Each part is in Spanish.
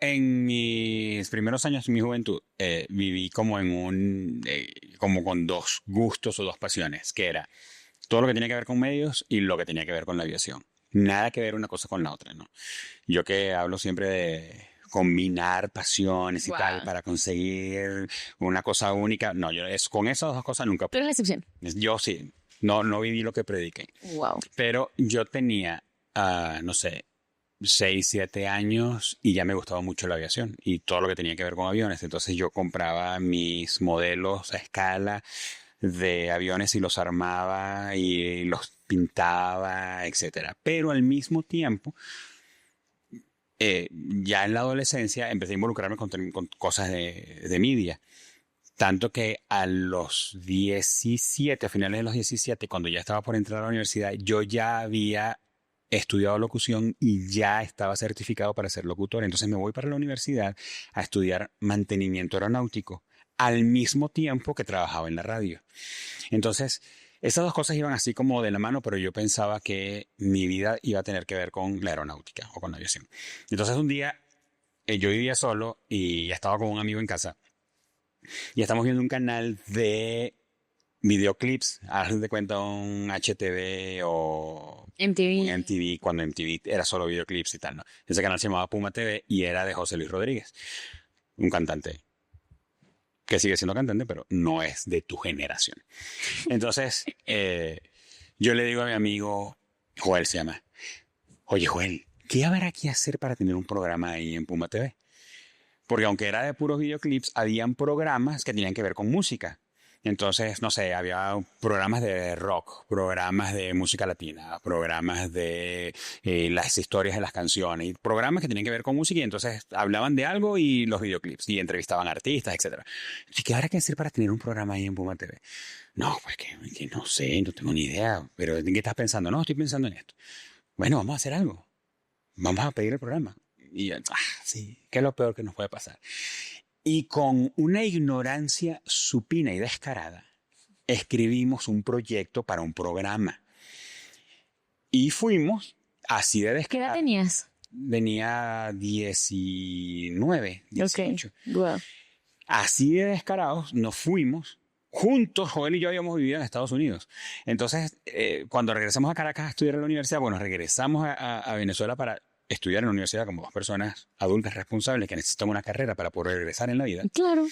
en mis primeros años de mi juventud viví como como con dos gustos o dos pasiones, que era todo lo que tenía que ver con medios y lo que tenía que ver con la aviación. Nada que ver una cosa con la otra, ¿no? Yo que hablo siempre de combinar pasiones y tal Wow. para conseguir una cosa única. No, con esas dos cosas nunca Tú eres pude. la excepción. Yo sí, no viví lo que prediqué. Wow. Pero yo tenía, no sé, 6 7 años y ya me gustaba mucho la aviación y todo lo que tenía que ver con aviones. Entonces yo compraba mis modelos a escala de aviones y los armaba y los pintaba, etcétera. Pero al mismo tiempo, ya en la adolescencia empecé a involucrarme con cosas de media. Tanto que a los 17, a finales de los 17, cuando ya estaba por entrar a la universidad, yo ya había estudiado locución y ya estaba certificado para ser locutor. Entonces me voy para la universidad a estudiar mantenimiento aeronáutico al mismo tiempo que trabajaba en la radio. Entonces, esas dos cosas iban así como de la mano, pero yo pensaba que mi vida iba a tener que ver con la aeronáutica o con la aviación. Entonces un día yo vivía solo y estaba con un amigo en casa y estamos viendo un canal de videoclips, haz de cuenta un HTV o un MTV. MTV, cuando MTV era solo videoclips y tal, ¿no? Ese canal se llamaba Puma TV y era de José Luis Rodríguez, un cantante que sigue siendo cantante, pero no es de tu generación. Entonces, yo le digo a mi amigo, Joel se llama, oye Joel, ¿qué habrá que hacer para tener un programa ahí en Puma TV? Porque aunque era de puros videoclips, habían programas que tenían que ver con música. Entonces, no sé, había programas de rock, programas de música latina, programas de las historias de las canciones, y programas que tenían que ver con música y entonces hablaban de algo y los videoclips y entrevistaban artistas, etcétera. ¿Y qué habrá que hacer para tener un programa ahí en Puma TV? No, pues que no sé, no tengo ni idea, pero ¿en qué estás pensando? No, estoy pensando en esto. Bueno, vamos a hacer algo. Vamos a pedir el programa. Y yo, sí, ¿qué es lo peor que nos puede pasar? Y con una ignorancia supina y descarada, escribimos un proyecto para un programa. Y fuimos así de ¿Qué edad descarada. tenías? Venía 19, Ok. 18. Wow. Así de descarados nos fuimos. Juntos, Joel y yo habíamos vivido en Estados Unidos. Entonces, cuando regresamos a Caracas a estudiar en la universidad, bueno, regresamos a Venezuela para estudiar en la universidad como dos personas adultas responsables que necesitan una carrera para poder regresar en la vida. Claro.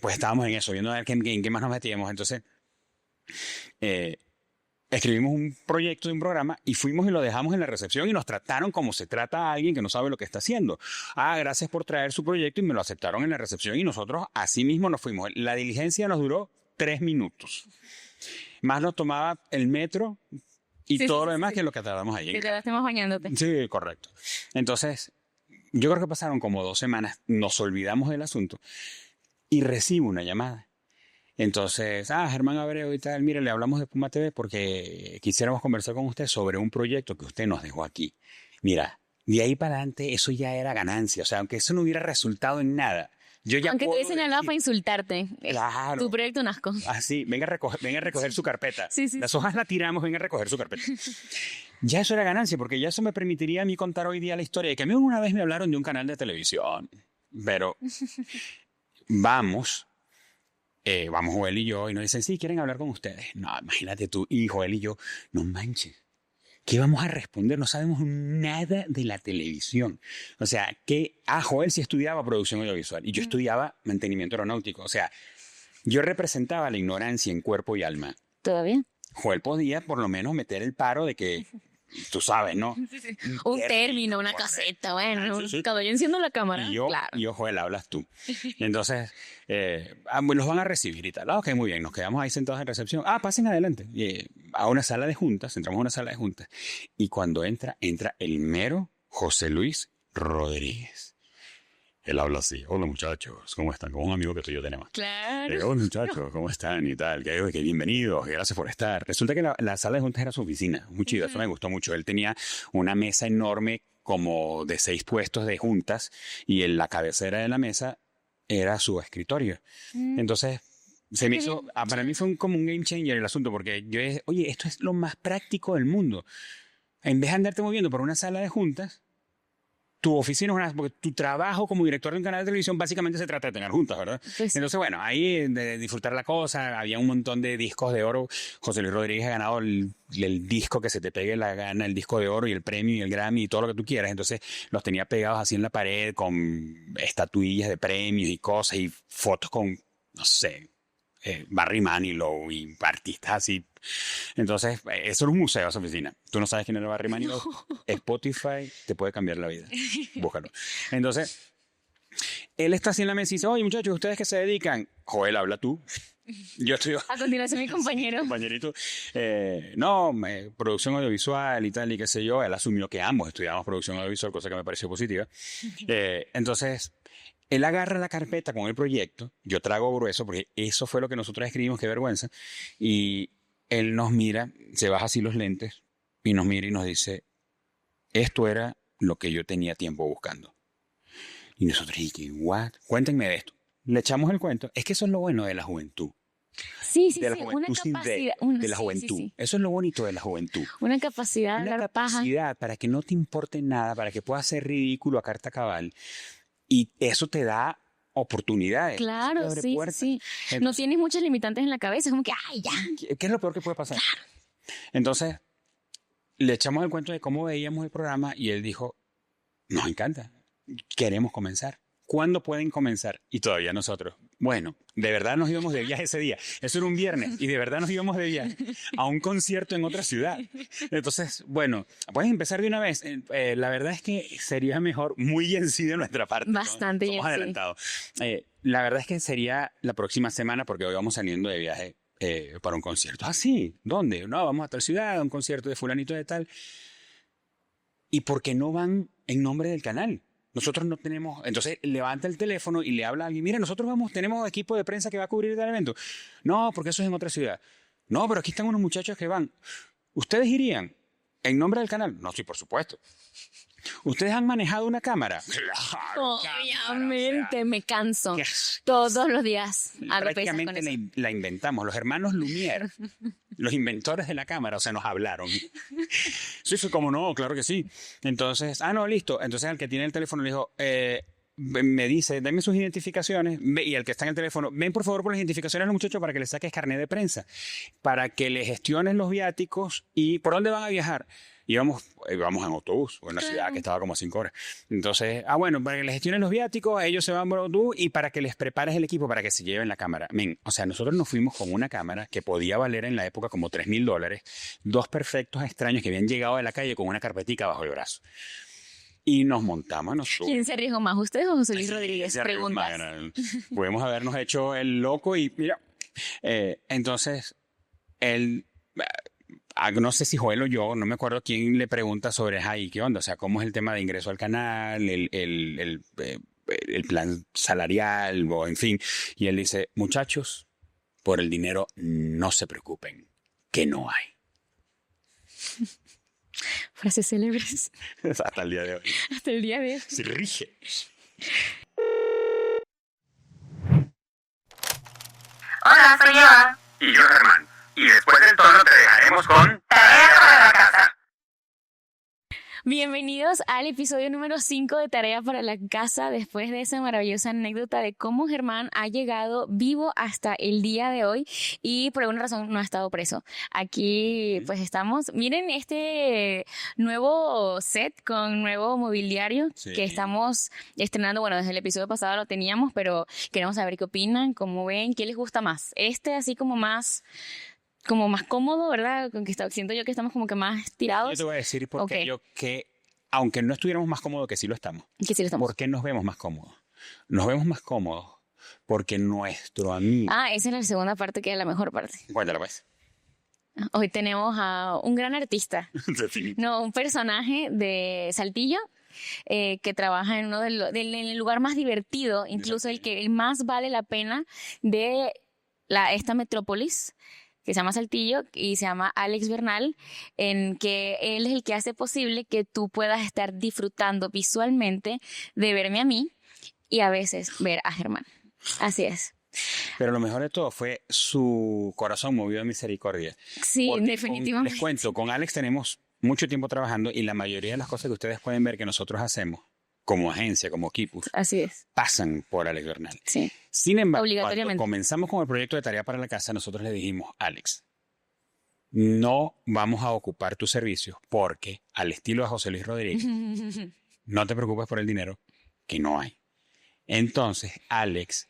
Pues estábamos en eso, viendo a ver en qué más nos metíamos. Entonces, eh, escribimos un proyecto de un programa y fuimos y lo dejamos en la recepción y nos trataron como se trata a alguien que no sabe lo que está haciendo. Gracias por traer su proyecto y me lo aceptaron en la recepción y nosotros así mismo nos fuimos. La diligencia nos duró 3 minutos. Más nos tomaba el metro y Sí, sí, todo lo sí, demás sí. que lo que tardamos allí. Que te estemos bañándote. Sí, correcto. Entonces, yo creo que pasaron como 2 semanas, nos olvidamos del asunto y recibo una llamada. Entonces, Germán Abreu y tal, mire, le hablamos de Puma TV porque quisiéramos conversar con usted sobre un proyecto que usted nos dejó aquí. Mira, de ahí para adelante eso ya era ganancia, o sea, aunque eso no hubiera resultado en nada, yo ya Aunque te puedo hubiesen hablado para decir, insultarte. Tu claro, proyecto un asco. así, venga a recoger su carpeta. Sí, sí, Las sí. hojas las tiramos, venga a recoger su carpeta. Ya eso era ganancia, porque ya eso me permitiría a mí contar hoy día la historia. Que a mí una vez me hablaron de un canal de televisión, pero vamos. Vamos Joel y yo, y nos dicen, sí, quieren hablar con ustedes. No, imagínate tú y Joel y yo, no manches. ¿Qué vamos a responder? No sabemos nada de la televisión. O sea, Joel sí estudiaba producción audiovisual y yo estudiaba mantenimiento aeronáutico. O sea, yo representaba la ignorancia en cuerpo y alma. ¿Todavía? Joel podía por lo menos meter el paro de que, tú sabes, ¿no? Sí, sí. Un término, una correcto. caseta, bueno. Sí, sí. Cuando yo enciendo la cámara, claro. Joel, hablas tú. Y entonces, los van a recibir y tal. Ok, muy bien, nos quedamos ahí sentados en recepción. Pasen adelante. A una sala de juntas, entramos a una sala de juntas. Y cuando entra el mero José Luis Rodríguez. Él habla así, hola muchachos, ¿cómo están? Como un amigo que tú y yo tenemos. Claro. Hola muchachos, ¿cómo están? Y tal, que bienvenidos, que gracias por estar. Resulta que la sala de juntas era su oficina, muy chido, eso me gustó mucho. Él tenía una mesa enorme como de 6 puestos de juntas y en la cabecera de la mesa era su escritorio. Entonces, se me hizo, para mí fue como un game changer el asunto, porque yo dije, oye, esto es lo más práctico del mundo. En vez de andarte moviendo por una sala de juntas, tu oficina es una... Porque tu trabajo como director de un canal de televisión básicamente se trata de tener juntas, ¿verdad? Pues, Entonces, bueno, ahí de disfrutar la cosa, había un montón de discos de oro. José Luis Rodríguez ha ganado el disco que se te pegue la gana, el disco de oro y el premio y el Grammy y todo lo que tú quieras. Entonces, los tenía pegados así en la pared con estatuillas de premios y cosas y fotos con, no sé, Barry Manilow y artistas así. Entonces, eso era un museo, esa oficina. Tú no sabes quién era Barry Manilow. Spotify te puede cambiar la vida. Búscalo. Entonces, él está así en la mesa y dice, oye, muchachos, ¿ustedes qué se dedican? Joel, habla tú. Yo estoy... a continuación, mi compañero. Compañerito. No, producción audiovisual y tal, y qué sé yo. Él asumió que ambos estudiábamos producción audiovisual, cosa que me pareció positiva. Entonces... Él agarra la carpeta con el proyecto, yo trago grueso, porque eso fue lo que nosotros escribimos, qué vergüenza, y él nos mira, se baja así los lentes, y nos mira y nos dice, esto era lo que yo tenía tiempo buscando. Y nosotros, ¿what? Cuéntenme de esto. Le echamos el cuento. Es que eso es lo bueno de la juventud. Sí, sí, de la sí, juventud una capacidad. de la juventud. Sí. Eso es lo bonito de la juventud. Una capacidad de Una dar paja. capacidad para que no te importe nada, para que puedas ser ridículo a carta cabal. Y eso te da oportunidades. Claro, sí, sí. Entonces, no tienes muchas limitantes en la cabeza. Es como que, ay, ya. ¿Qué es lo peor que puede pasar? Claro. Entonces, le echamos el cuento de cómo veíamos el programa y él dijo, nos encanta, queremos comenzar. ¿Cuándo pueden comenzar? Y todavía nosotros. Bueno, de verdad nos íbamos de viaje ese día. Eso era un viernes y de verdad nos íbamos de viaje a un concierto en otra ciudad. Entonces, bueno, puedes empezar de una vez. La verdad es que sería mejor, muy en sí de nuestra parte. Bastante ¿no? Somos adelantados. La verdad es que sería la próxima semana porque hoy vamos saliendo de viaje para un concierto. Ah, sí, ¿dónde? No, vamos a tal ciudad, a un concierto de fulanito de tal. ¿Y por qué no van en nombre del canal? Nosotros no tenemos... Entonces levanta el teléfono y le habla a alguien. Mira, nosotros tenemos equipo de prensa que va a cubrir tal evento. No, porque eso es en otra ciudad. No, pero aquí están unos muchachos que van. ¿Ustedes irían en nombre del canal? No, sí, por supuesto. ¿Ustedes han manejado una cámara? Claro, obviamente, cámara, me canso. ¿qué? Todos los días hago pesas con Prácticamente eso. la inventamos. Los hermanos Lumière, los inventores de la cámara, o sea, nos hablaron. Sí, fue como no, claro que sí. Entonces, no, listo. Entonces, al que tiene el teléfono le dijo, me dice, dame sus identificaciones. Y el que está en el teléfono, ven por favor por las identificaciones a los muchachos para que les saques carnet de prensa, para que les gestionen los viáticos y por dónde van a viajar. Íbamos en autobús, en una ciudad que estaba como a 5 horas. Entonces, bueno, para que les gestionen los viáticos, ellos se van por autobús y para que les prepares el equipo para que se lleven la cámara. O sea, nosotros nos fuimos con una cámara que podía valer en la época como $3,000, 2 perfectos extraños que habían llegado de la calle con una carpetica bajo el brazo. Y nos montamos nosotros. ¿Quién se arriesgó más, ustedes o José Luis Rodríguez? Preguntas. Podemos habernos hecho el loco y mira, entonces él... no sé si Joel o yo, no me acuerdo quién le pregunta sobre, ay, ¿qué onda? O sea, ¿cómo es el tema de ingreso al canal, el plan salarial, o en fin? Y él dice, muchachos, por el dinero no se preocupen, que no hay. Frases célebres. Hasta el día de hoy. Hasta el día de hoy. Se rige. Hola, soy Eva. Y yo, Germán. Y después del tono te dejaremos con... Tarea para la casa. Bienvenidos al episodio número 5 de Tarea para la Casa, después de esa maravillosa anécdota de cómo Germán ha llegado vivo hasta el día de hoy y por alguna razón no ha estado preso. Aquí pues estamos. Miren este nuevo set con nuevo mobiliario que estamos estrenando. Bueno, desde el episodio pasado lo teníamos, pero queremos saber qué opinan, cómo ven, qué les gusta más. Así como más cómodo, ¿verdad? Siento yo que estamos como que más tirados. Yo te voy a decir por qué yo que, aunque no estuviéramos más cómodos, que sí lo estamos. Que sí lo estamos. ¿Por qué nos vemos más cómodos? Nos vemos más cómodos porque nuestro amigo... Esa es la segunda parte, que es la mejor parte. Cuéntala, pues. Hoy tenemos a un gran artista. No, un personaje de Saltillo. Que trabaja en uno en el lugar más divertido, incluso el más vale la pena de esta metrópolis, que se llama Saltillo, y se llama Alex Bernal, en que él es el que hace posible que tú puedas estar disfrutando visualmente de verme a mí y a veces ver a Germán. Así es. Pero lo mejor de todo fue su corazón movido de misericordia. Sí, porque definitivamente. Les cuento, con Alex tenemos mucho tiempo trabajando y la mayoría de las cosas que ustedes pueden ver que nosotros hacemos, como agencia, como equipos, Así es. pasan por Alex Bernal. Sí. Sin embargo, cuando Obligatoriamente. comenzamos con el proyecto de Tarea para la Casa, nosotros le dijimos, Alex, no vamos a ocupar tus servicios porque, al estilo de José Luis Rodríguez, no te preocupes por el dinero, que no hay. Entonces, Alex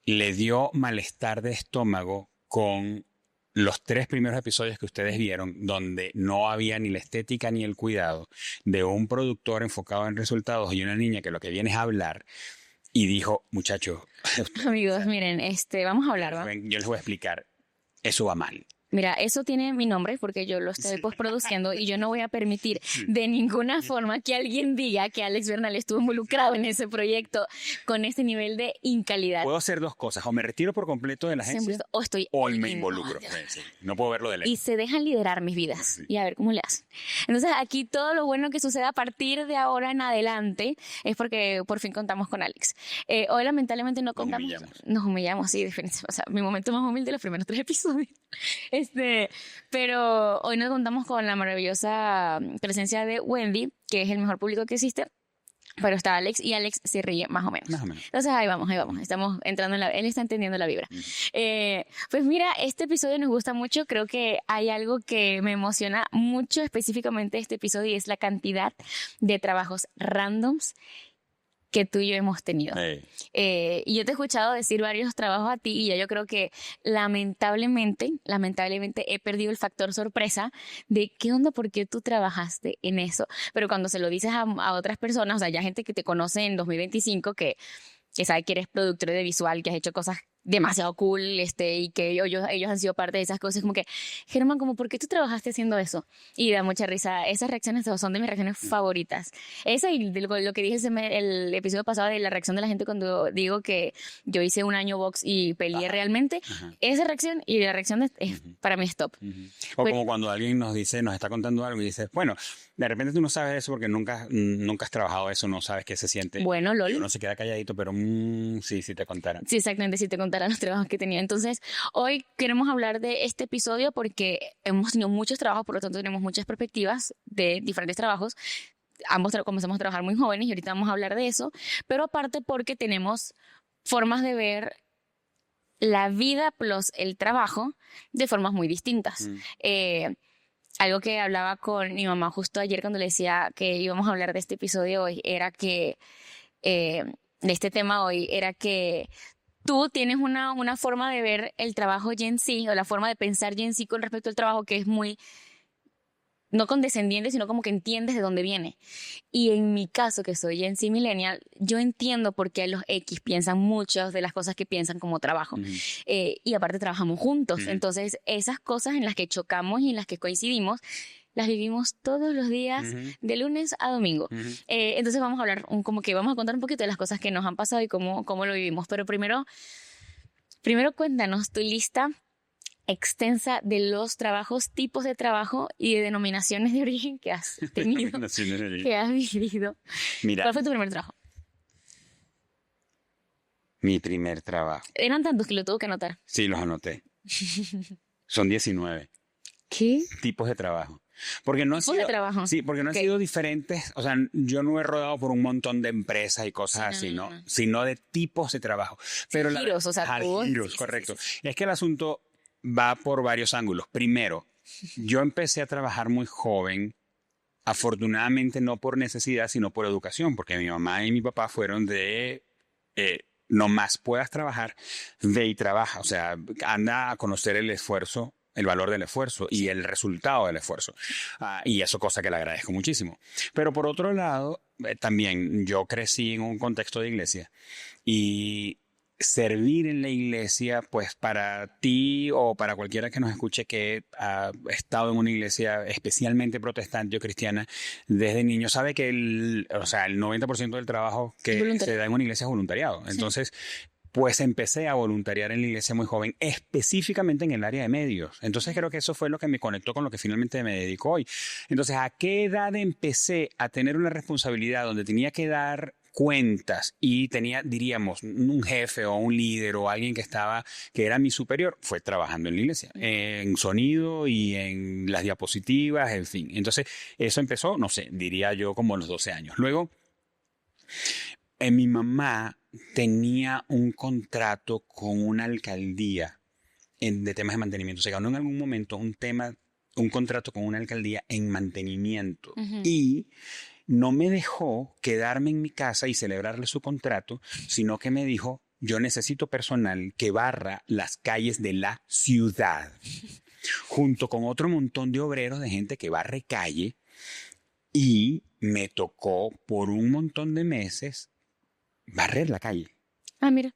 le dio malestar de estómago con los 3 primeros episodios que ustedes vieron, donde no había ni la estética ni el cuidado de un productor enfocado en resultados y una niña que lo que viene es a hablar, y dijo, muchachos, Amigos, miren, vamos a hablar, ¿va? yo les voy a explicar, eso va mal. Mira, eso tiene mi nombre porque yo lo estoy postproduciendo y yo no voy a permitir de ninguna forma que alguien diga que Alex Bernal estuvo involucrado en ese proyecto con este nivel de incalidad. Puedo hacer 2 cosas, o me retiro por completo de la agencia, O estoy o me involucro. Sí, no puedo verlo de lejos. y se dejan liderar mis vidas Sí. y a ver cómo le hacen. Entonces aquí todo lo bueno que suceda a partir de ahora en adelante es porque por fin contamos con Alex. Hoy lamentablemente no contamos. Nos humillamos, sí, definitivamente. O sea, mi momento más humilde los primeros 3 episodios. Pero hoy nos contamos con la maravillosa presencia de Wendy, que es el mejor público que existe. Pero está Alex y Alex se ríe más o menos. Más o menos. Entonces ahí vamos. Estamos entrando él está entendiendo la vibra. Pues mira, este episodio nos gusta mucho. Creo que hay algo que me emociona mucho específicamente de este episodio y es la cantidad de trabajos randoms que tú y yo hemos tenido. Y yo te he escuchado decir varios trabajos a ti y ya yo creo que lamentablemente he perdido el factor sorpresa de qué onda, por qué tú trabajaste en eso. Pero cuando se lo dices a otras personas, o sea, ya gente que te conoce en 2025 que sabe que eres productor de visual, que has hecho cosas demasiado cool, y que ellos han sido parte de esas cosas, como que, Germán, como, ¿por qué tú trabajaste haciendo eso? Y da mucha risa. Esas reacciones son de mis reacciones favoritas. Esa y lo que dije el episodio pasado de la reacción de la gente cuando digo que yo hice un año box y peleé realmente. Esa reacción y la reacción para mí es top. O como cuando alguien nos está contando algo y dice, bueno, de repente tú no sabes eso porque nunca has trabajado eso, no sabes qué se siente. Bueno, Y lol. uno se queda calladito, pero sí, si te contaran. Sí, exactamente, si te contara los trabajos que tenía. Entonces, hoy queremos hablar de este episodio porque hemos tenido muchos trabajos, por lo tanto tenemos muchas perspectivas de diferentes trabajos. Ambos comenzamos a trabajar muy jóvenes y ahorita vamos a hablar de eso, pero aparte porque tenemos formas de ver la vida plus el trabajo de formas muy distintas. Algo que hablaba con mi mamá justo ayer cuando le decía que íbamos a hablar de este episodio hoy era que, de este tema hoy, era que tú tienes una forma de ver el trabajo Gen Z o la forma de pensar Gen Z con respecto al trabajo que es muy, no condescendiente, sino como que entiendes de dónde viene. Y en mi caso, que soy Gen Z Millennial, yo entiendo por qué los X piensan muchas de las cosas que piensan como trabajo. Y aparte trabajamos juntos. Entonces, esas cosas en las que chocamos y en las que coincidimos, las vivimos todos los días, de lunes a domingo. Entonces vamos a hablar, vamos a contar un poquito de las cosas que nos han pasado y cómo lo vivimos. Pero primero cuéntanos tu lista extensa de los trabajos, tipos de trabajo y de denominaciones de origen que has tenido, que has vivido. Mira, ¿Cuál fue tu primer trabajo? mi primer trabajo. Eran tantos que lo tuve que anotar. Sí, los anoté. Son 19 ¿Qué? tipos de trabajo. Porque no han ¿Tipos de sido, trabajo? sí, porque no han Ok. sido diferentes. O sea, yo no he rodado por un montón de empresas y cosas así, ¿no? Sino de tipos de trabajo. Pero Giros, o sea, tú- giros, sí, correcto. sí. Es que el asunto va por varios ángulos. Primero, yo empecé a trabajar muy joven, afortunadamente no por necesidad, sino por educación, porque mi mamá y mi papá fueron de no más puedas trabajar, ve y trabaja. O sea, anda a conocer el esfuerzo, el valor del esfuerzo y el resultado del esfuerzo. Y eso cosa que le agradezco muchísimo. Pero por otro lado, también yo crecí en un contexto de iglesia y servir en la iglesia, pues para ti o para cualquiera que nos escuche que ha estado en una iglesia especialmente protestante o cristiana desde niño, sabe que el 90% del trabajo que se da en una iglesia es voluntariado. Entonces, pues empecé a voluntariar en la iglesia muy joven, específicamente en el área de medios. Entonces creo que eso fue lo que me conectó con lo que finalmente me dedico hoy. Entonces, ¿a qué edad empecé a tener una responsabilidad donde tenía que dar cuentas y tenía, diríamos, un jefe o un líder o alguien que era mi superior, fue trabajando en la iglesia, en sonido y en las diapositivas, en fin. Entonces, eso empezó, no sé, diría yo como a los 12 años. Luego, mi mamá tenía un contrato con una alcaldía de temas de mantenimiento. Se ganó en algún momento un contrato con una alcaldía en mantenimiento. Y no me dejó quedarme en mi casa y celebrarle su contrato, sino que me dijo, yo necesito personal que barra las calles de la ciudad, junto con otro montón de obreros, de gente que barre calle, y me tocó por un montón de meses barrer la calle. Ah, mira.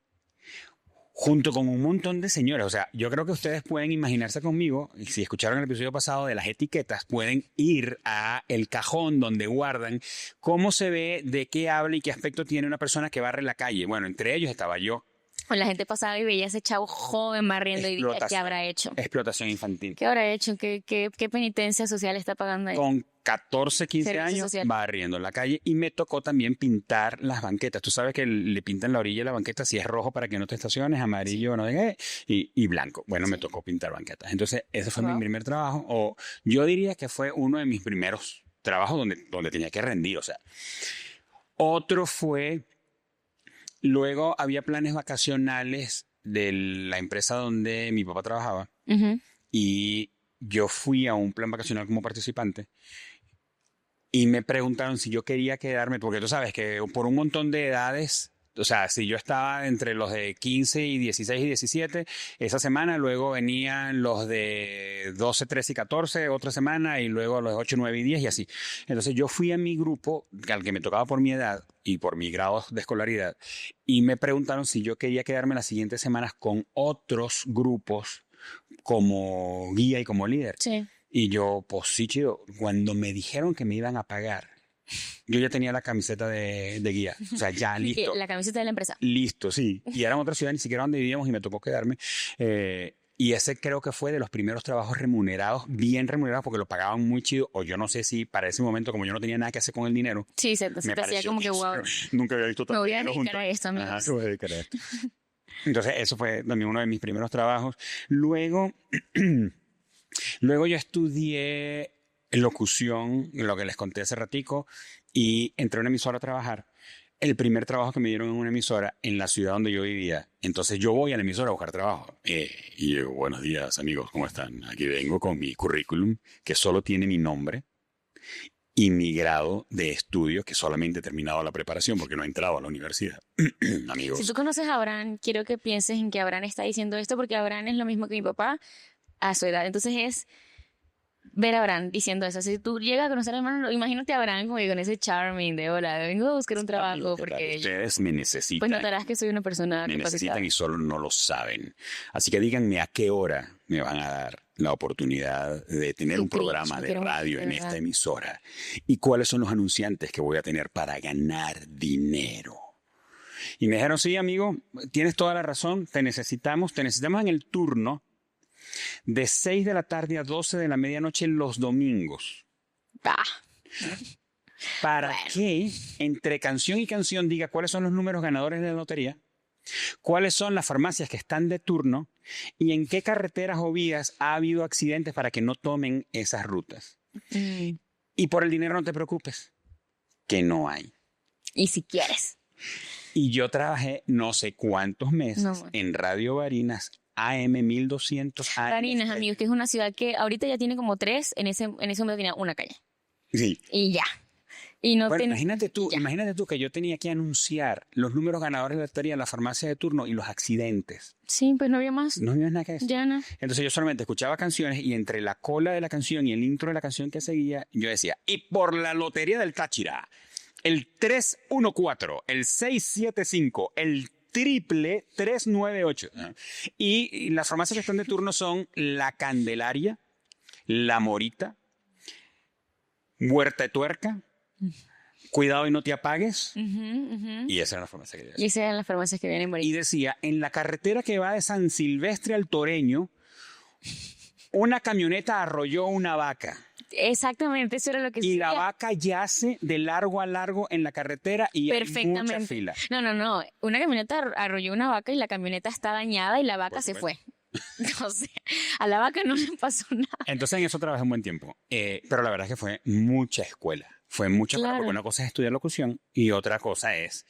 Junto con un montón de señoras. O sea, yo creo que ustedes pueden imaginarse conmigo, y si escucharon el episodio pasado de las etiquetas, pueden ir a el cajón donde guardan cómo se ve, de qué habla y qué aspecto tiene una persona que barre la calle. Bueno, entre ellos estaba yo. O la gente pasaba y veía a ese chavo joven barriendo y dije, ¿qué habrá hecho? Explotación infantil. ¿Qué habrá hecho? ¿Qué penitencia social está pagando ahí? Con 14, 15 Servicio años social. barriendo la calle y me tocó también pintar las banquetas. Tú sabes que le pintan la orilla de la banqueta si es rojo para que no te estaciones, amarillo, no sé qué, y blanco. Bueno, me tocó pintar banquetas. Entonces, ese fue mi primer trabajo, o yo diría que fue uno de mis primeros trabajos donde tenía que rendir. O sea, otro fue, luego había planes vacacionales de la empresa donde mi papá trabajaba y yo fui a un plan vacacional como participante. Y me preguntaron si yo quería quedarme, porque tú sabes que por un montón de edades, o sea, si yo estaba entre los de 15 y 16 y 17, esa semana, luego venían los de 12, 13 y 14, otra semana, y luego los de 8, 9 y 10 y así. Entonces yo fui a mi grupo, al que me tocaba por mi edad y por mi grado de escolaridad, y me preguntaron si yo quería quedarme las siguientes semanas con otros grupos como guía y como líder. Sí. Y yo, pues sí, chido. Cuando me dijeron que me iban a pagar, yo ya tenía la camiseta de guía. O sea, ya listo. La camiseta de la empresa. Listo, sí. Y era en otra ciudad, ni siquiera donde vivíamos y me tocó quedarme. Y ese creo que fue de los primeros trabajos remunerados, bien remunerados, porque lo pagaban muy chido. O yo no sé si para ese momento, como yo no tenía nada que hacer con el dinero. Sí, se te hacía como que wow. Nunca había visto Me voy a tanto dedicar junto. a esto, amigos. Ajá, me voy a dedicar a esto. Entonces, eso fue también uno de mis primeros trabajos. Luego yo estudié locución, lo que les conté hace ratico, y entré a una emisora a trabajar. El primer trabajo que me dieron en una emisora en la ciudad donde yo vivía. Entonces yo voy a la emisora a buscar trabajo. Y yo, buenos días, amigos, ¿cómo están? Aquí vengo con mi currículum, que solo tiene mi nombre, y mi grado de estudio, que solamente he terminado la preparación porque no he entrado a la universidad. Amigos. Si tú conoces a Abraham, quiero que pienses en que Abraham está diciendo esto porque Abraham es lo mismo que mi papá a su edad. Entonces es ver a Abraham diciendo eso. Si tú llegas a conocer a hermano, imagínate a Abraham como que con ese charming de hola, vengo a buscar un trabajo porque ustedes me necesitan. pues notarás que soy una persona me capacitada. necesitan y solo no lo saben. Así que díganme a qué hora me van a dar la oportunidad de tener un programa de radio en esta emisora y cuáles son los anunciantes que voy a tener para ganar dinero. Y me dijeron, sí, amigo, tienes toda la razón, te necesitamos en el turno de 6 de la tarde a 12 de la medianoche los domingos. Para que entre canción y canción diga cuáles son los números ganadores de la lotería, cuáles son las farmacias que están de turno y en qué carreteras o vías ha habido accidentes para que no tomen esas rutas. Y por el dinero no te preocupes, que no hay. Y si quieres. Y yo trabajé no sé cuántos meses en Radio Barinas, AM 1200. Barinas, amigos, que es una ciudad que ahorita ya tiene como 3, en ese momento tenía una calle. Sí. Y ya. Y no bueno, imagínate tú que yo tenía que anunciar los números ganadores de la lotería en la farmacia de turno y los accidentes. Sí, pues no había más. No había nada que decir. Ya no. Entonces yo solamente escuchaba canciones y entre la cola de la canción y el intro de la canción que seguía, yo decía, y por la lotería del Táchira, el 314, el 675, el triple 398. Y las farmacias que están de turno son La Candelaria, La Morita, Huerta de Tuerca, Cuidado y no te apagues. Y esas eran las farmacias que yo decía. Y esas eran las farmacias que vienen por ahí. Y decía, en la carretera que va de San Silvestre al Toreño, una camioneta arrolló una vaca. Exactamente, eso era lo que Y la sucedía. vaca yace de largo a largo en la carretera y hay mucha Perfectamente. fila. No. Una camioneta arrolló una vaca y la camioneta está dañada y la vaca Por se supuesto. fue. O sea, a la vaca no le pasó nada. Entonces en eso trabajé un buen tiempo. Pero la verdad es que fue mucha escuela. Fue mucha escuela Claro. porque una cosa es estudiar locución y otra cosa es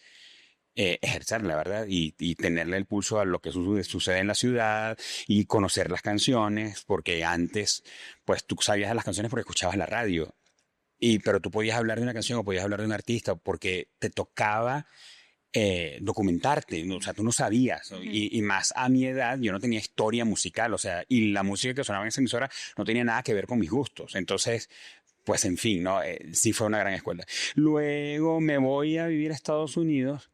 ejercer, la verdad, y tenerle el pulso a lo que sucede en la ciudad y conocer las canciones, porque antes, pues tú sabías de las canciones porque escuchabas la radio. Pero tú podías hablar de una canción o podías hablar de un artista porque te tocaba documentarte, ¿no? O sea, tú no sabías, ¿no? Y más a mi edad yo no tenía historia musical, o sea, y la música que sonaba en esa emisora no tenía nada que ver con mis gustos. Entonces, pues en fin, ¿no? Sí fue una gran escuela. Luego me voy a vivir a Estados Unidos.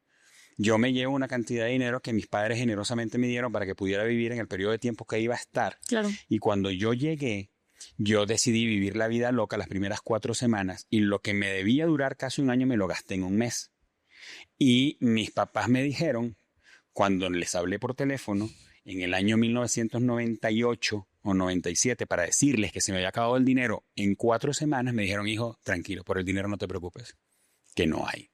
Yo me llevo una cantidad de dinero que mis padres generosamente me dieron para que pudiera vivir en el periodo de tiempo que iba a estar. Claro. Y cuando yo llegué, yo decidí vivir la vida loca las primeras 4 semanas y lo que me debía durar casi un año me lo gasté en un mes. Y mis papás me dijeron, cuando les hablé por teléfono, en el año 1998 o 97, para decirles que se me había acabado el dinero en 4 semanas, me dijeron, hijo, tranquilo, por el dinero no te preocupes, que no hay.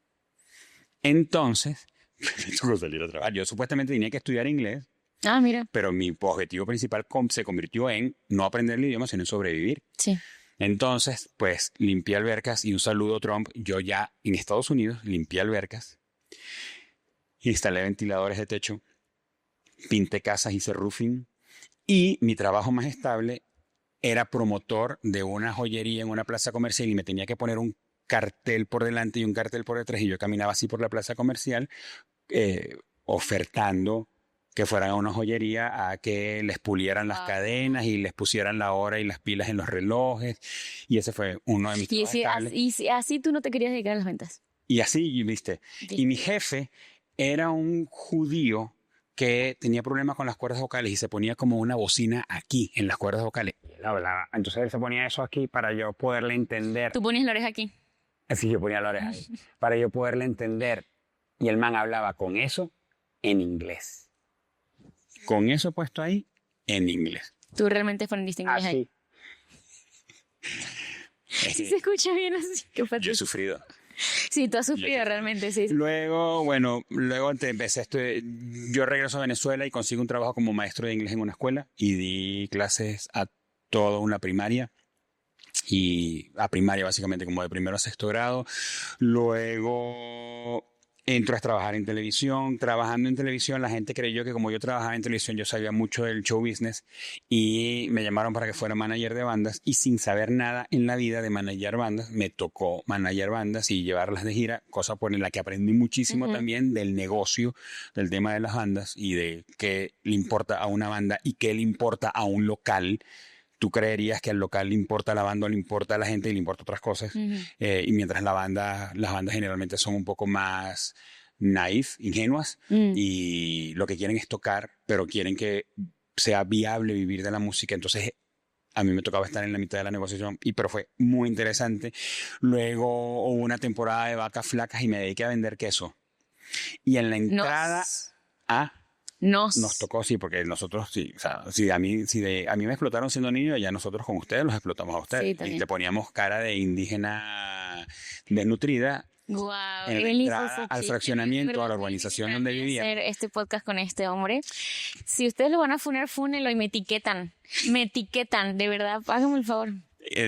Entonces, me tocó salir a trabajar. Yo supuestamente tenía que estudiar inglés, Ah, mira. pero mi objetivo principal se convirtió en no aprender el idioma, sino en sobrevivir. Sí. Entonces, pues limpié albercas y un saludo Trump. Yo ya en Estados Unidos limpié albercas, instalé ventiladores de techo, pinté casas, hice roofing y mi trabajo más estable era promotor de una joyería en una plaza comercial y me tenía que poner un cartel por delante y un cartel por detrás y yo caminaba así por la plaza comercial ofertando que fueran a una joyería a que les pulieran las cadenas y les pusieran la hora y las pilas en los relojes. Y ese fue uno de mis Y trabajos estables. así tú no te querías dedicar a las ventas. Y así, viste. Y mi jefe era un judío que tenía problemas con las cuerdas vocales y se ponía como una bocina aquí, en las cuerdas vocales. Y él hablaba. Entonces él se ponía eso aquí para yo poderle entender. Tú ponías la oreja aquí. Así yo ponía la oreja ahí. Para yo poderle entender. Y el man hablaba con eso en inglés. Con eso puesto ahí, en inglés. Tú realmente aprendiste inglés ahí. Sí, se escucha bien así. Qué Yo he fácil. sufrido. Sí, tú has sufrido realmente, sí. Luego, bueno, empecé yo regreso a Venezuela y consigo un trabajo como maestro de inglés en una escuela y di clases a toda una primaria. Y a primaria básicamente como de primero a sexto grado. Luego entro a trabajar en televisión. Trabajando en televisión, la gente creyó que como yo trabajaba en televisión, yo sabía mucho del show business y me llamaron para que fuera manager de bandas y sin saber nada en la vida de manager bandas, me tocó manager bandas y llevarlas de gira, cosa por la que aprendí muchísimo también del negocio, del tema de las bandas y de qué le importa a una banda y qué le importa a un local. Tú creerías que al local le importa a la banda, le importa a la gente y le importa otras cosas. Y mientras las bandas generalmente son un poco más naif, ingenuas, y lo que quieren es tocar, pero quieren que sea viable vivir de la música. Entonces, a mí me tocaba estar en la mitad de la negociación, pero fue muy interesante. Luego hubo una temporada de vacas flacas y me dediqué a vender queso. Y en la entrada nos tocó, sí, porque nosotros sí, o sea, a mí me explotaron siendo niño, ya nosotros con ustedes los explotamos a ustedes. Sí, y le poníamos cara de indígena desnutrida. Wow, En la entrada al fraccionamiento, a la urbanización donde vivía. Hacer este podcast con este hombre. Si ustedes lo van a funar, fúnenlo y me etiquetan. Me etiquetan, de verdad, háganme el favor.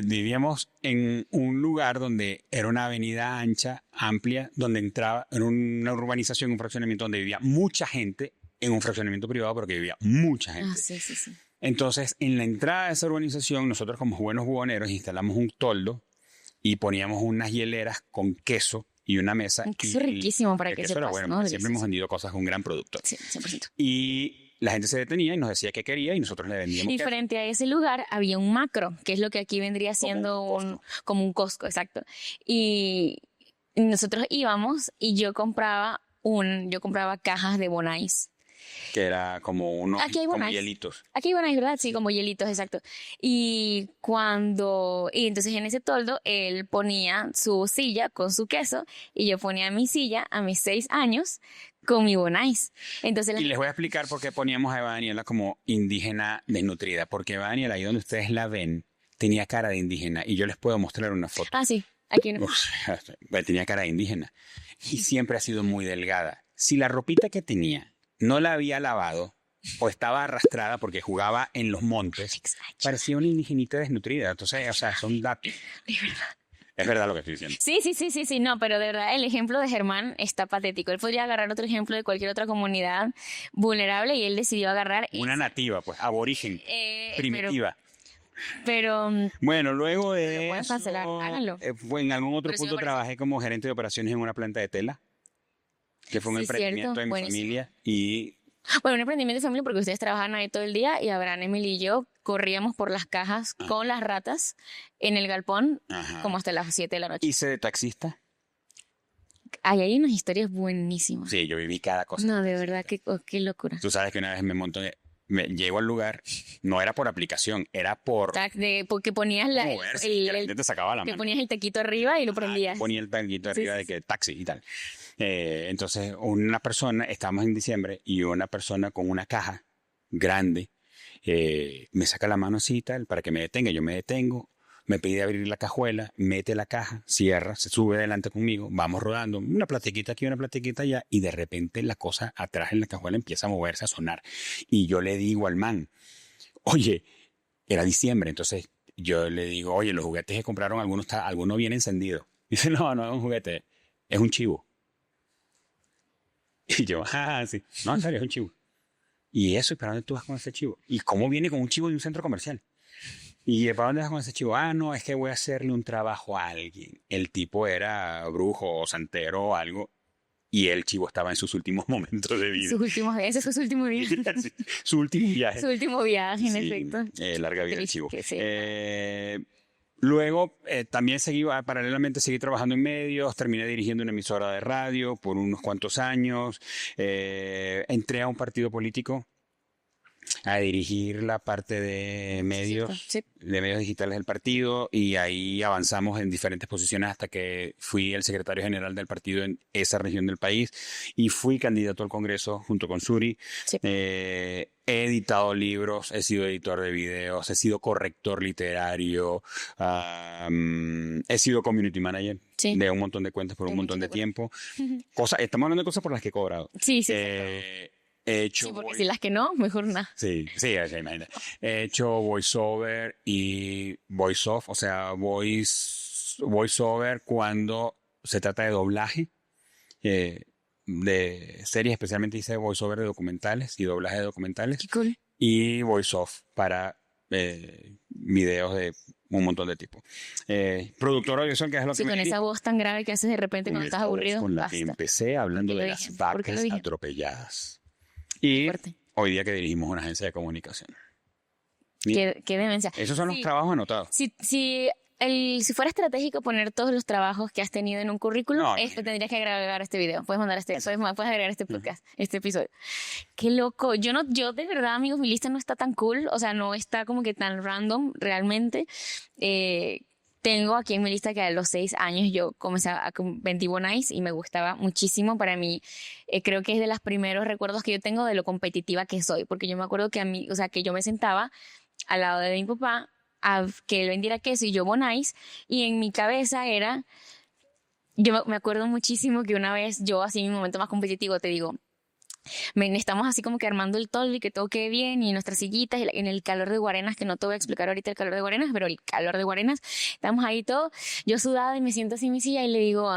Vivíamos en un lugar donde era una avenida ancha, amplia, donde entraba en una urbanización, un fraccionamiento donde vivía mucha gente, en un fraccionamiento privado, pero que vivía mucha gente. Sí. Entonces, en la entrada de esa urbanización, nosotros como buenos buhoneros instalamos un toldo y poníamos unas hieleras con queso y una mesa. Un queso riquísimo para el que queso sepas, era bueno, ¿no? porque siempre hemos vendido cosas con gran producto. Sí, 100%. Y la gente se detenía y nos decía qué quería y nosotros le vendíamos Y queso. frente a ese lugar había un macro, que es lo que aquí vendría siendo como un Costco, exacto. Y nosotros íbamos y yo compraba cajas de Bonais. Que era como unos Aquí hay como Bonais. hielitos. Aquí hay Bonais, ¿verdad? Sí, como hielitos, exacto. Y entonces en ese toldo él ponía su silla con su queso y yo ponía mi silla a mis 6 años con mi Bonais. Entonces Y les voy a explicar por qué poníamos a Eva Daniela como indígena desnutrida. Porque Eva Daniela, ahí donde ustedes la ven, tenía cara de indígena y yo les puedo mostrar una foto. Ah, sí, aquí no. Tenía cara de indígena y siempre ha sido muy delgada. Si la ropita que tenía no la había lavado o estaba arrastrada porque jugaba en los montes, parecía una indigenita desnutrida. Entonces, o sea, son datos. Es verdad. Es verdad lo que estoy diciendo. Sí, no, pero de verdad el ejemplo de Germán está patético. Él podría agarrar otro ejemplo de cualquier otra comunidad vulnerable y él decidió agarrar Una nativa, pues, aborigen, primitiva. Pero Bueno, luego de pueden eso, cancelar, háganlo. en algún otro Pero sí me punto parece. trabajé como gerente de operaciones en una planta de tela, que fue un Sí, emprendimiento cierto, de mi buenísimo. familia y Bueno, un emprendimiento de familia porque ustedes trabajan ahí todo el día y Abraham, Emily y yo corríamos por las cajas con las ratas en el galpón ajá. como hasta las 7 de la noche. hice de taxista. Ahí hay unas historias buenísimas. Sí, yo viví cada cosa. No, de verdad, qué locura. Tú sabes que una vez llego al lugar, no era por aplicación, era por Porque ponías moverse, y la gente te sacaba la te mano. ponías el taquito arriba y lo prendías. Ponía el tanquito Sí, arriba sí, de que taxi y tal. Entonces, una persona, estábamos en diciembre, y una persona con una caja grande me saca la mano así y tal para que me detenga. Yo me detengo, me pide abrir la cajuela, mete la caja, cierra, se sube delante conmigo, vamos rodando, una platiquita aquí, una platiquita allá, y de repente la cosa atrás en la cajuela empieza a moverse, a sonar. Y yo le digo al man, oye, era diciembre, entonces yo le digo, oye, los juguetes que compraron, alguno viene encendido. Dice, no, no es un juguete, es un chivo. Y yo, sí. No, en serio, es un chivo. ¿Y eso? ¿Y para dónde tú vas con ese chivo? ¿Y cómo viene con un chivo de un centro comercial? ¿Y para dónde vas con ese chivo? No, es que voy a hacerle un trabajo a alguien. El tipo era brujo o santero o algo. Y el chivo estaba en sus últimos momentos de vida. Ese fue su último viaje. Sí, su último viaje. Su último viaje, en Sí, efecto. larga vida el Triste, chivo. sí. Luego, también paralelamente seguí trabajando en medios, terminé dirigiendo una emisora de radio por unos cuantos años, entré a un partido político a dirigir la parte de medios, Sí. de medios digitales del partido, y ahí avanzamos en diferentes posiciones hasta que fui el secretario general del partido en esa región del país y fui candidato al Congreso junto con Suri. Sí. He editado libros, he sido editor de videos, he sido corrector literario, he sido community manager Sí. de un montón de cuentas por un montón de tiempo. Estamos hablando de cosas por las que he cobrado. Sí. He hecho Sí, porque si las que no, mejor nada. Sí, imagínate. He hecho voiceover y voice-off, o sea, voiceover cuando se trata de doblaje de series, especialmente hice voiceover de documentales y doblaje de documentales, Qué cool. y voice-off para videos de un montón de tipos. Productor audiovisual, que es lo Sí, que con me esa voz tan grave que haces de repente cuando estás aburrido. con la que Basta. empecé hablando ¿Por qué de lo las dije? ¿Por qué lo vacas dije? atropelladas. Y Fuerte. hoy día que dirigimos una agencia de comunicación. Qué demencia. Esos son los Sí. trabajos anotados. Si fuera estratégico poner todos los trabajos que has tenido en un currículum, No, tendrías que agregar este video. Puedes agregar este podcast, este episodio. Qué loco. Yo de verdad, amigos, mi lista no está tan cool. O sea, no está como que tan random realmente. Tengo aquí en mi lista que a los 6 años yo comencé a ver Nice y me gustaba muchísimo. Para mí, creo que es de los primeros recuerdos que yo tengo de lo competitiva que soy. Porque yo me acuerdo que que yo me sentaba al lado de mi papá a que él vendiera queso y yo Bonais, y en mi cabeza yo me acuerdo muchísimo que una vez yo, así en mi momento más competitivo, te digo, estamos así como que armando el toldo y que todo quede bien, y nuestras sillitas, y en el calor de Guarenas, que no te voy a explicar ahorita el calor de Guarenas, pero el calor de Guarenas, estamos ahí todo, yo sudada y me siento así en mi silla y le digo,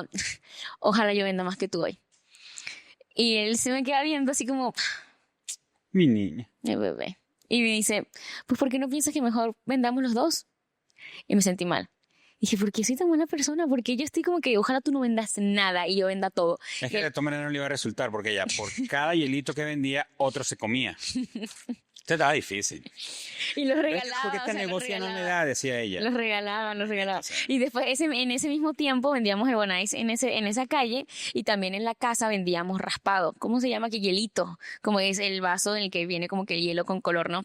ojalá yo venda más que tú hoy. Y él se me queda viendo así como, Mi niña. bebé. Y me dice, pues ¿por qué no piensas que mejor vendamos los dos? Y me sentí mal. Dije, ¿por qué soy tan buena persona? Porque yo estoy como que ojalá tú no vendas nada y yo venda todo. Es que de todas maneras no le iba a resultar, porque ya por cada hielito que vendía, otro se comía. Esto estaba difícil. Y los ¿Ves? regalaba. Porque esta o sea, los negocio no me regalaba. da, decía ella. Los regalaba. Y después en ese mismo tiempo vendíamos el Bonais en esa calle, y también en la casa vendíamos raspado. ¿Cómo se llama? Que hielito. Como es el vaso en el que viene como que el hielo con color, ¿no?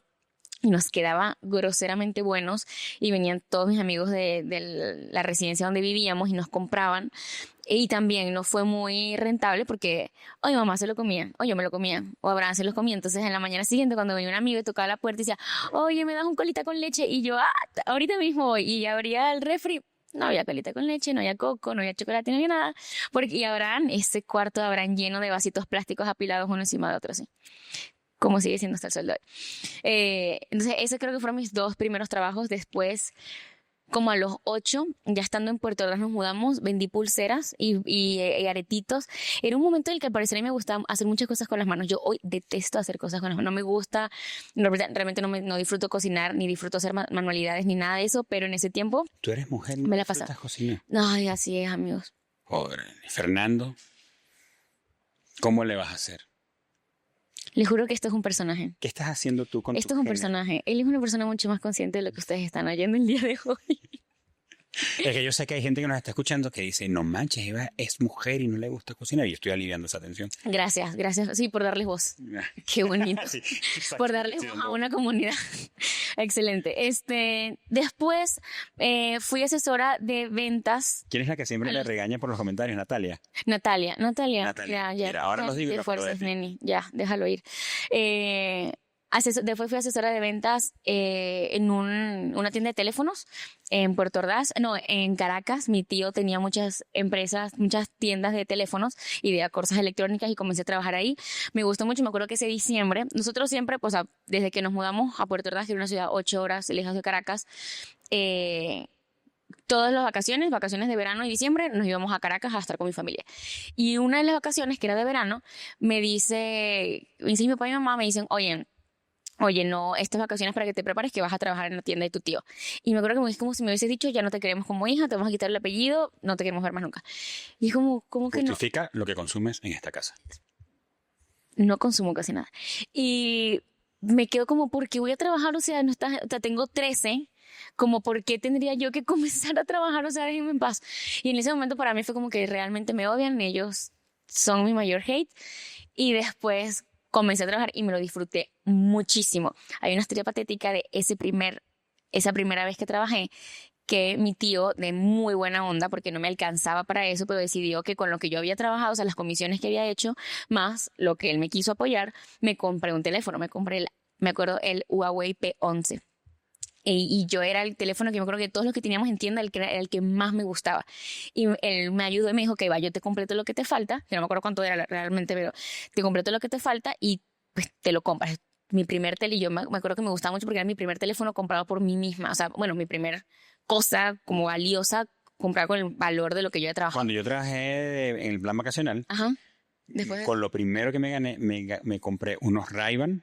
Y nos quedaba groseramente buenos, y venían todos mis amigos de la residencia donde vivíamos y nos compraban. Y también no fue muy rentable porque o mi mamá se lo comía, o yo me lo comía, o Abraham se lo comía. Entonces en la mañana siguiente cuando venía un amigo y tocaba la puerta y decía, oye, ¿me das un colita con leche? Y yo, ahorita mismo voy. Y abría el refri, no había colita con leche, no había coco, no había chocolate, no había nada. Porque, y Abraham, ese cuarto de Abraham lleno de vasitos plásticos apilados uno encima de otro, así. Como sigue siendo hasta el sol de hoy. Entonces, esos creo que fueron mis 2 primeros trabajos. Después, como a los 8, ya estando en Puerto Ordaz nos mudamos, vendí pulseras y aretitos. Era un momento en el que al parecer a mí me gustaba hacer muchas cosas con las manos. Yo hoy detesto hacer cosas con las manos. No me gusta, realmente no disfruto cocinar, ni disfruto hacer manualidades, ni nada de eso, pero en ese tiempo Tú eres mujer y no me la disfrutas pasaba. cocinar. Ay, así es, amigos. Joder, ¿y Fernando? ¿Cómo le vas a hacer? Les juro que esto es un personaje. ¿Qué estás haciendo tú con Esto tu es un género? personaje. Él es una persona mucho más consciente de lo que ustedes están oyendo el día de hoy. Es que yo sé que hay gente que nos está escuchando que dice, no manches, Eva es mujer y no le gusta cocinar. Y yo estoy aliviando esa tensión. Gracias, sí, por darles voz. Qué bonito. Sí, exacto. Por darles Sí, voz no. a una comunidad. Excelente. Después fui asesora de ventas. ¿Quién es la que siempre A le los- regaña por los comentarios? Natalia. Natalia. Natalia. Ya. Mira, ahora los digo y Te me acuerdo de fuerzas, ti. neni. Ya, déjalo ir. Después fui asesora de ventas en una tienda de teléfonos en Puerto Ordaz, no, en Caracas. Mi tío tenía muchas empresas, muchas tiendas de teléfonos y de cosas electrónicas y comencé a trabajar ahí. Me gustó mucho, me acuerdo que ese diciembre, nosotros siempre, pues desde que nos mudamos a Puerto Ordaz, que era una ciudad 8 horas lejos de Caracas, todas las vacaciones de verano y diciembre, nos íbamos a Caracas a estar con mi familia. Y una de las vacaciones, que era de verano, me dice mi papá y mi mamá me dicen, oye, no, estas vacaciones para que te prepares que vas a trabajar en la tienda de tu tío. Y me acuerdo que es como si me hubieses dicho, ya no te queremos como hija, te vamos a quitar el apellido, no te queremos ver más nunca. Y es como, ¿cómo que no? Justifica lo que consumes en esta casa. No consumo casi nada. Y me quedo como, ¿por qué voy a trabajar? O sea, tengo 13, como, ¿por qué tendría yo que comenzar a trabajar? O sea, déjenme en paz. Y en ese momento para mí fue como que realmente me odian, ellos son mi mayor hate. Y después comencé a trabajar y me lo disfruté muchísimo. Hay una historia patética de esa primera vez que trabajé, que mi tío, de muy buena onda, porque no me alcanzaba para eso, pero decidió que con lo que yo había trabajado, o sea, las comisiones que había hecho, más lo que él me quiso apoyar, me compré un teléfono, me acuerdo, el Huawei P11. Y yo era el teléfono que me acuerdo que todos los que teníamos en tienda, era el que más me gustaba. Y él me ayudó y me dijo, que va, yo te completo lo que te falta, que no me acuerdo cuánto era realmente, pero te completo lo que te falta y pues te lo compras. Mi primer teléfono, y yo me acuerdo que me gustaba mucho porque era mi primer teléfono comprado por mí misma. O sea, bueno, mi primer cosa como valiosa comprada con el valor de lo que yo había trabajado. Cuando yo trabajé en el plan vacacional, Ajá. Después con lo primero que me gané, me compré unos Ray-Ban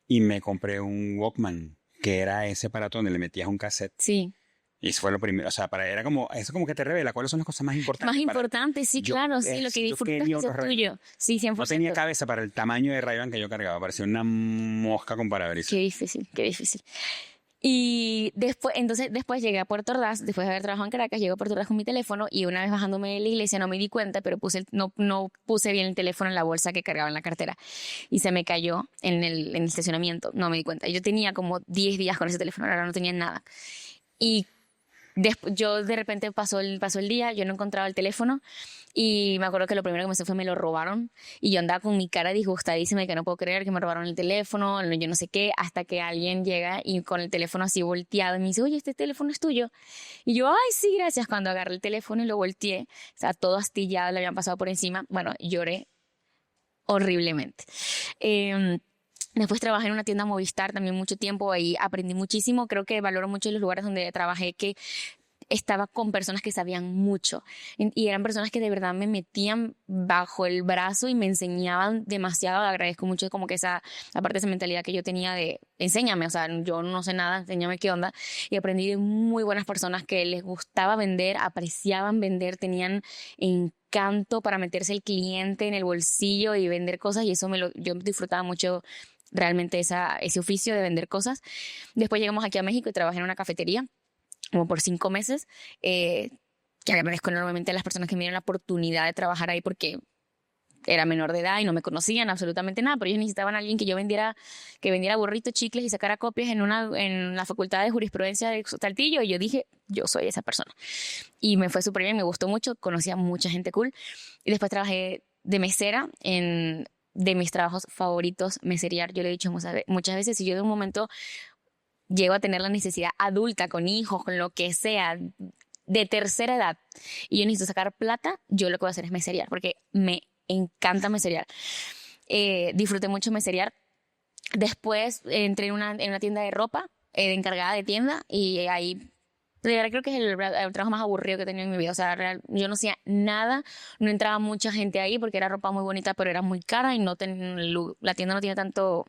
y me compré un Walkman, que era ese aparato donde le metías un cassette. Sí. Y eso fue lo primero. O sea, era como, eso como que te revela cuáles son las cosas más importantes. Más importante, sí, Yo- claro, sí, lo que yo disfrutas quería es unos Ray-Ban. tuyo. Sí, 100%. No tenía cabeza para el tamaño de Ray-Ban que yo cargaba. Parecía una mosca con parabrisas. Qué difícil, qué difícil. Y después llegué a Puerto Ordaz, después de haber trabajado en Caracas, llegué a Puerto Ordaz con mi teléfono y una vez bajándome de la iglesia no me di cuenta, pero no puse bien el teléfono en la bolsa que cargaba en la cartera y se me cayó en el estacionamiento, no me di cuenta. Yo tenía como 10 días con ese teléfono, ahora no tenía nada. Y yo de repente pasó el día, yo no encontraba el teléfono y me acuerdo que lo primero que me hizo fue me lo robaron y yo andaba con mi cara disgustadísima de que no puedo creer que me robaron el teléfono, yo no sé qué, hasta que alguien llega y con el teléfono así volteado y me dice, oye, este teléfono es tuyo. Y yo, ay, sí, gracias. Cuando agarré el teléfono y lo volteé, o sea, todo astillado, le habían pasado por encima, bueno, lloré horriblemente. Después trabajé en una tienda Movistar también mucho tiempo, ahí aprendí muchísimo, creo que valoro mucho los lugares donde trabajé que estaba con personas que sabían mucho y eran personas que de verdad me metían bajo el brazo y me enseñaban demasiado. Agradezco mucho como que aparte de esa mentalidad que yo tenía de enséñame, o sea, yo no sé nada, enséñame qué onda, y aprendí de muy buenas personas que les gustaba vender, apreciaban vender, tenían encanto para meterse el cliente en el bolsillo y vender cosas, y eso yo disfrutaba mucho realmente ese oficio de vender cosas. Después llegamos aquí a México y trabajé en una cafetería como por 5 meses, que agradezco enormemente a las personas que me dieron la oportunidad de trabajar ahí porque era menor de edad y no me conocían absolutamente nada, pero ellos necesitaban a alguien que vendiera burritos, chicles y sacara copias en la Facultad de Jurisprudencia de Saltillo, y yo dije, yo soy esa persona. Y me fue súper bien, me gustó mucho, conocí a mucha gente cool. Y después trabajé de mesera de mis trabajos favoritos, meserear. Yo le he dicho muchas veces, si yo de un momento llego a tener la necesidad adulta, con hijos, con lo que sea, de tercera edad, y yo necesito sacar plata, yo lo que voy a hacer es meserear, porque me encanta meserear. Disfruté mucho meserear. Después entré en una tienda de ropa, de encargada de tienda, y ahí de verdad creo que es el trabajo más aburrido que he tenido en mi vida. O sea, yo no hacía nada, no entraba mucha gente ahí porque era ropa muy bonita, pero era muy cara y la tienda no tiene tanto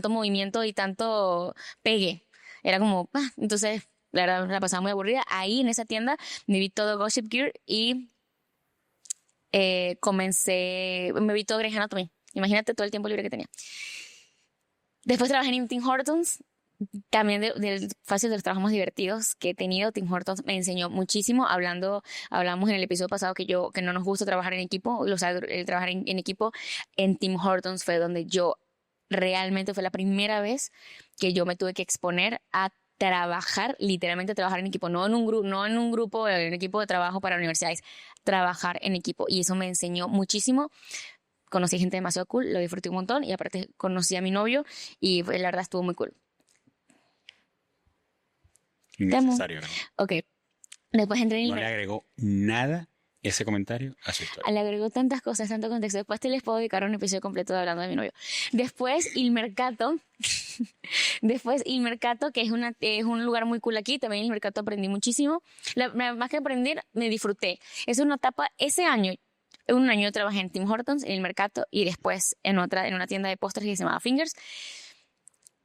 movimiento y tanto pegue. Era como, entonces la verdad la pasaba muy aburrida. Ahí en esa tienda me vi todo Gossip Girl y me vi todo Grey's Anatomy. Imagínate todo el tiempo libre que tenía. Después trabajé en Tim Hortons, también fácil de los trabajos más divertidos que he tenido. Tim Hortons me enseñó muchísimo. Hablamos en el episodio pasado que no nos gusta trabajar en equipo. O sea, el trabajar en equipo en Tim Hortons fue donde realmente fue la primera vez que yo me tuve que exponer a literalmente trabajar en equipo, no en un grupo, en un equipo de trabajo para universidades, trabajar en equipo. Y eso me enseñó muchísimo. Conocí gente demasiado cool, lo disfruté un montón, y aparte conocí a mi novio y la verdad estuvo muy cool. Innecesario, ¿no? Ok. Después entré en No le agregó nada ese comentario a su historia. Le agregó tantas cosas, tanto contexto. Después les puedo dedicar un episodio completo hablando de mi novio. Después Il Mercato. Que es un lugar muy cool aquí. También Il Mercato aprendí muchísimo. Más que aprender, me disfruté. Es una etapa, un año trabajé en Tim Hortons, en Il Mercato, y después en una tienda de postres que se llamaba Fingers.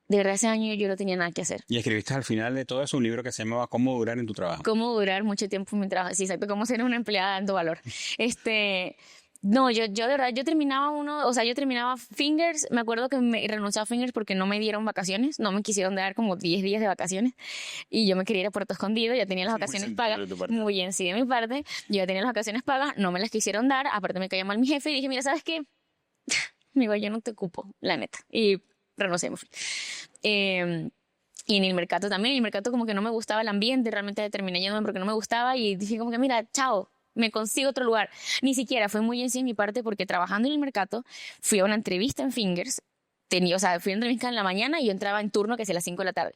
De verdad, ese año yo no tenía nada que hacer. Y escribiste al final de todo eso un libro que se llamaba ¿Cómo durar en tu trabajo? Cómo durar mucho tiempo en mi trabajo. Sí, exacto. Cómo ser una empleada dando valor. No, yo de verdad, yo terminaba Fingers. Me acuerdo que me renuncié a Fingers porque no me dieron vacaciones. No me quisieron dar como 10 días de vacaciones. Y yo me quería ir a Puerto Escondido. Ya tenía las vacaciones pagas. Muy bien, sí, de mi parte. Yo ya tenía las vacaciones pagas. No me las quisieron dar. Aparte me caía mal mi jefe. Y dije, mira, ¿sabes qué? Amigo, yo no te ocupo, la neta. Y renuncié, me fui. Y en Il Mercato también. En Il Mercato como que no me gustaba el ambiente. Realmente terminé yéndome porque no me gustaba. Y dije como que, mira, chao. Me consigo otro lugar. Ni siquiera fue muy en sí de mi parte, porque trabajando en El Mercato fui a una entrevista en Fingers. Fui a una entrevista en la mañana y yo entraba en turno que es a las 5 de la tarde.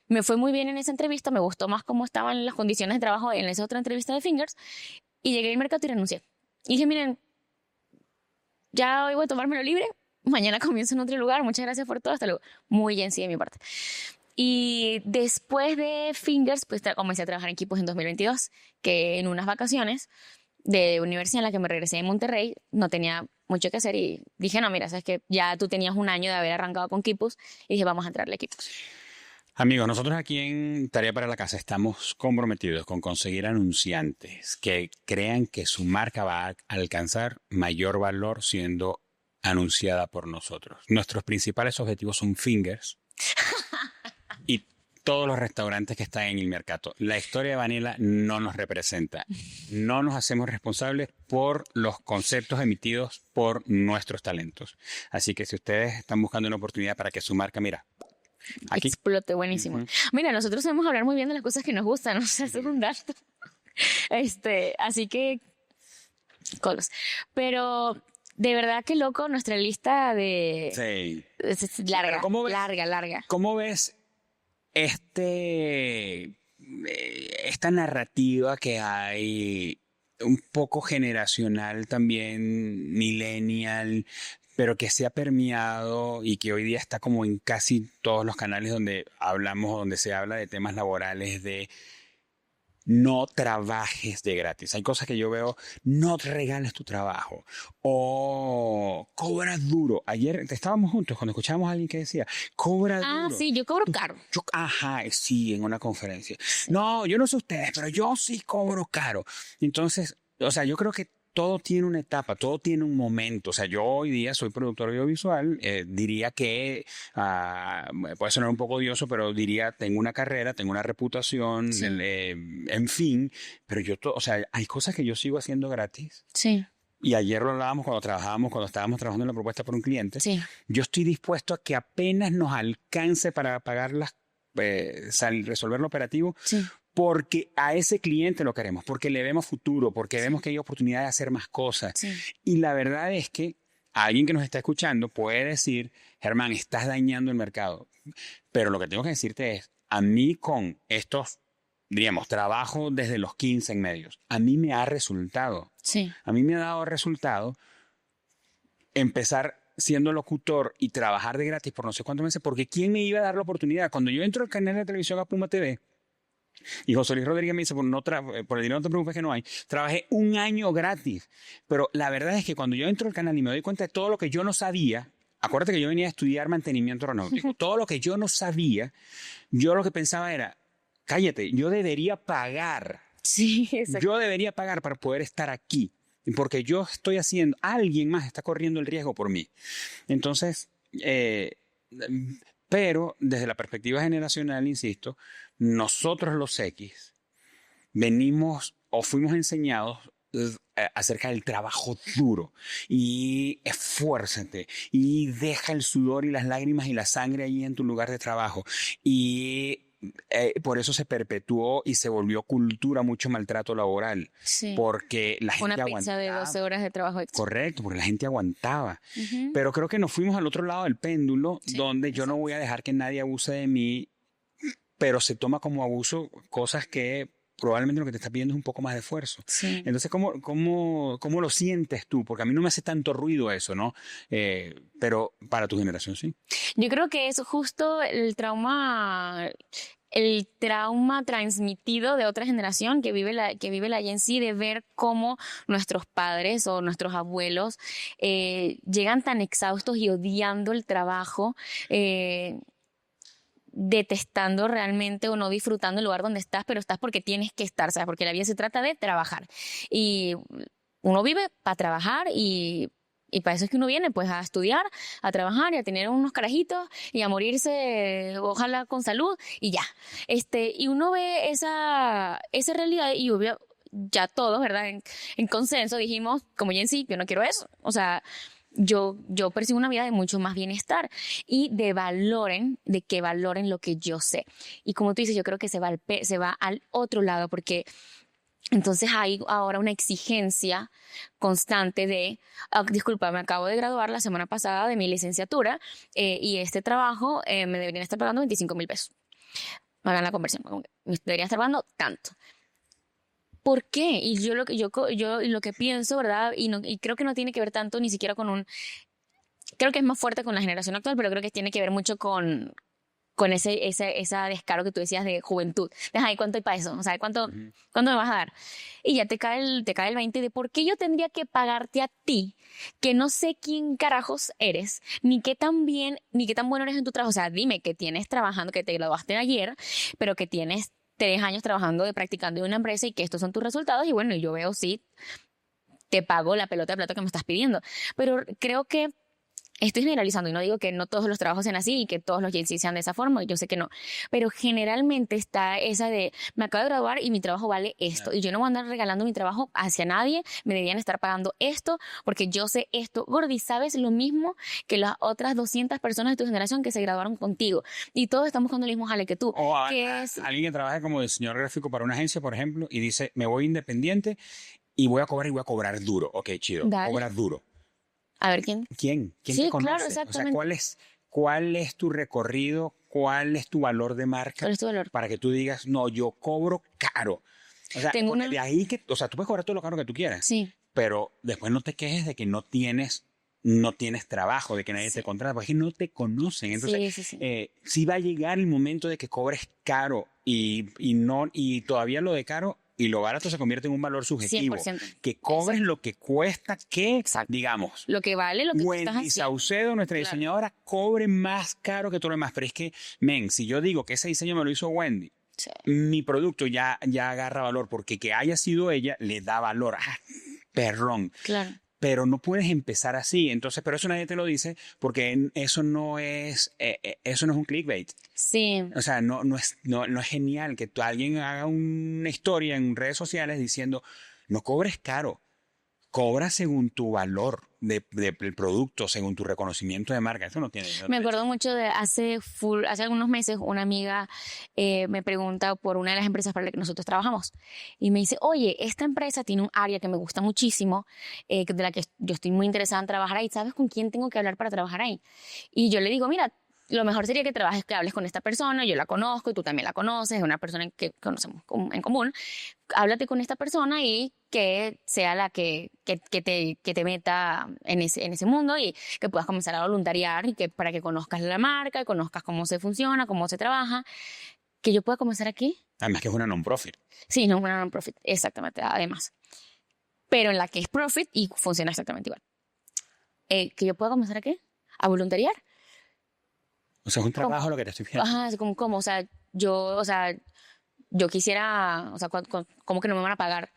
Me fue muy bien en esa entrevista, me gustó más cómo estaban las condiciones de trabajo en esa otra entrevista de Fingers, y llegué al mercado y renuncié. Y dije, miren, ya hoy voy a tomármelo libre, mañana comienzo en otro lugar, muchas gracias por todo, hasta luego. Muy en sí de mi parte. Y después de Fingers, pues comencé a trabajar en equipos en 2022, que en unas vacaciones de universidad en la que me regresé de Monterrey, no tenía mucho que hacer y dije, no, mira, sabes que ya tú tenías un año de haber arrancado con equipos, y dije, vamos a entrarle a equipos. Amigos, nosotros aquí en Tarea para la Casa estamos comprometidos con conseguir anunciantes que crean que su marca va a alcanzar mayor valor siendo anunciada por nosotros. Nuestros principales objetivos son Fingers y todos los restaurantes que están en El Mercato. La historia de Vanilla no nos representa. No nos hacemos responsables por los conceptos emitidos por nuestros talentos. Así que si ustedes están buscando una oportunidad para que su marca, mira, aquí explote, buenísimo. Mira, nosotros sabemos hablar muy bien de las cosas que nos gustan, o sea, eso es un dato. Así que, colos. Pero de verdad que loco, nuestra lista de... Sí. Es larga, larga. ¿Cómo ves esta narrativa que hay, un poco generacional también, millennial, pero que se ha permeado y que hoy día está como en casi todos los canales donde hablamos, donde se habla de temas laborales, de no trabajes de gratis? Hay cosas que yo veo, no te regales tu trabajo o cobras duro. Ayer estábamos juntos cuando escuchábamos a alguien que decía, cobra duro. Ah, sí, yo cobro caro. Sí, en una conferencia. No, yo no sé ustedes, pero yo sí cobro caro. Entonces, o sea, yo creo que todo tiene una etapa, todo tiene un momento. O sea, yo hoy día soy productor audiovisual, diría que, puede sonar un poco odioso, pero diría, tengo una carrera, tengo una reputación, sí. En fin, pero o sea, hay cosas que yo sigo haciendo gratis. Sí. y ayer lo hablábamos cuando estábamos trabajando en la propuesta por un cliente, Sí. yo estoy dispuesto a que apenas nos alcance para pagar resolver lo operativo, Sí. porque a ese cliente lo queremos, porque le vemos futuro, porque vemos que hay oportunidad de hacer más cosas. Sí. Y la verdad es que alguien que nos está escuchando puede decir, Germán, estás dañando el mercado. Pero lo que tengo que decirte es, a mí con estos, diríamos, trabajo desde los 15 en medios, a mí me ha resultado. Sí. A mí me ha dado resultado empezar siendo locutor y trabajar de gratis por no sé cuántos meses, porque ¿quién me iba a dar la oportunidad? Cuando yo entro al canal de televisión a Puma TV, y José Luis Rodríguez me dice, por el dinero no te preocupes que no hay, trabajé un año gratis. Pero la verdad es que cuando yo entro al canal y me doy cuenta de todo lo que yo no sabía, acuérdate que yo venía a estudiar mantenimiento aeronáutico, todo lo que yo no sabía, yo lo que pensaba era, cállate, yo debería pagar. Sí, exacto. Yo debería pagar para poder estar aquí, porque yo estoy haciendo, alguien más está corriendo el riesgo por mí. Entonces, pero desde la perspectiva generacional, insisto, nosotros los X venimos o fuimos enseñados acerca del trabajo duro y esfuérzate y deja el sudor y las lágrimas y la sangre ahí en tu lugar de trabajo y por eso se perpetuó y se volvió cultura mucho maltrato laboral, Sí. porque la gente Una pizza de aguantaba. 12 horas de trabajo extra. Correcto, porque la gente aguantaba. Ujú. Pero creo que nos fuimos al otro lado del péndulo, Sí, donde yo no voy a dejar que nadie abuse de mí, pero se toma como abuso cosas que probablemente lo que te está pidiendo es un poco más de esfuerzo. Sí. Entonces, ¿cómo lo sientes tú? Porque a mí no me hace tanto ruido eso, ¿no? Pero para tu generación sí. Yo creo que es justo el trauma transmitido de otra generación que vive la Gen Z, de ver cómo nuestros padres o nuestros abuelos llegan tan exhaustos y odiando el trabajo, detestando realmente o no disfrutando el lugar donde estás, pero estás porque tienes que estar, ¿sabes? Porque la vida se trata de trabajar. Y uno vive para trabajar y para eso es que uno viene, pues, a estudiar, a trabajar y a tener unos carajitos y a morirse, ojalá con salud y ya. Y uno ve esa realidad y obvio, ya todos, ¿verdad? En consenso dijimos, como Gen Z, yo no quiero eso. O sea, yo percibo una vida de mucho más bienestar y de que valoren lo que yo sé. Y como tú dices, yo creo que se va al otro lado, porque entonces hay ahora una exigencia constante de, disculpa, me acabo de graduar la semana pasada de mi licenciatura y este trabajo me deberían estar pagando 25,000 pesos. Hagan la conversión, me deberían estar pagando tanto. ¿Por qué? Y yo lo que pienso, ¿verdad? Y creo que no tiene que ver tanto ni siquiera creo que es más fuerte con la generación actual, pero creo que tiene que ver mucho con esa descaro que tú decías de juventud. Ay, ¿cuánto hay para eso? O sea, ¿cuánto me vas a dar? Y ya te cae el 20 de por qué yo tendría que pagarte a ti, que no sé quién carajos eres, ni qué tan bueno eres en tu trabajo. O sea, dime que tienes trabajando, que te graduaste ayer, pero que tienes 3 años trabajando practicando en una empresa y que estos son tus resultados. Y bueno, yo veo si te pago la pelota de plata que me estás pidiendo. Pero creo que estoy generalizando y no digo que no todos los trabajos sean así y que todos los Gen Z sean de esa forma, yo sé que no, pero generalmente está esa de me acabo de graduar y mi trabajo vale esto y yo no voy a andar regalando mi trabajo hacia nadie, me deberían estar pagando esto porque yo sé esto. Gordy, sabes lo mismo que las otras 200 personas de tu generación que se graduaron contigo y todos estamos buscando el mismo jale que tú. O es alguien que trabaja como diseñador gráfico para una agencia, por ejemplo, y dice, me voy independiente y voy a cobrar duro. Ok, chido, Dale. cobrar duro. A ver, ¿quién? ¿Quién Sí, te conoce? claro, O exactamente. sea, ¿cuál es tu recorrido? ¿Cuál es tu valor de marca? ¿Cuál es tu valor? Para que tú digas, no, yo cobro caro. O sea, Tengo porque de ahí o sea, tú puedes cobrar todo lo caro que tú quieras. Sí. Pero después no te quejes de que no tienes trabajo, de que nadie te contrata, porque es que no te conocen. Entonces, sí va a llegar el momento de que cobres caro y todavía lo de caro y lo barato se convierte en un valor subjetivo. 100%. Que cobres lo que cuesta que, Exacto. digamos, Lo que vale, lo que tú estás Wendy haciendo. Saucedo, nuestra diseñadora, cobre más caro que todo lo demás. Pero es que, si yo digo que ese diseño me lo hizo Wendy, Sí. mi producto ya agarra valor, porque que haya sido ella le da valor. Perrón. Claro. Pero no puedes empezar así. Entonces, pero eso nadie te lo dice porque eso no es un clickbait. Sí. O sea, no es genial que alguien haga una historia en redes sociales diciendo, no cobres caro, cobras según tu valor del producto, según tu reconocimiento de marca. Eso no tiene... Me acuerdo mucho de hace algunos meses una amiga me pregunta por una de las empresas para las que nosotros trabajamos y me dice, oye, esta empresa tiene un área que me gusta muchísimo, de la que yo estoy muy interesada en trabajar ahí. ¿Sabes con quién tengo que hablar para trabajar ahí? Y yo le digo, mira, lo mejor sería que hables con esta persona, yo la conozco y tú también la conoces, es una persona que conocemos en común. Háblate con esta persona y que sea la que te meta en ese mundo y que puedas comenzar a voluntariar y que para que conozcas la marca, y conozcas cómo se funciona, cómo se trabaja, que yo pueda comenzar aquí. Además que es una non-profit. Sí, no es una non-profit, exactamente, además. Pero en la que es profit y funciona exactamente igual. Que yo pueda comenzar aquí a voluntariar. O sea, es un trabajo lo que te estoy pidiendo. Ajá, es como, yo quisiera, o sea, como que no me van a pagar.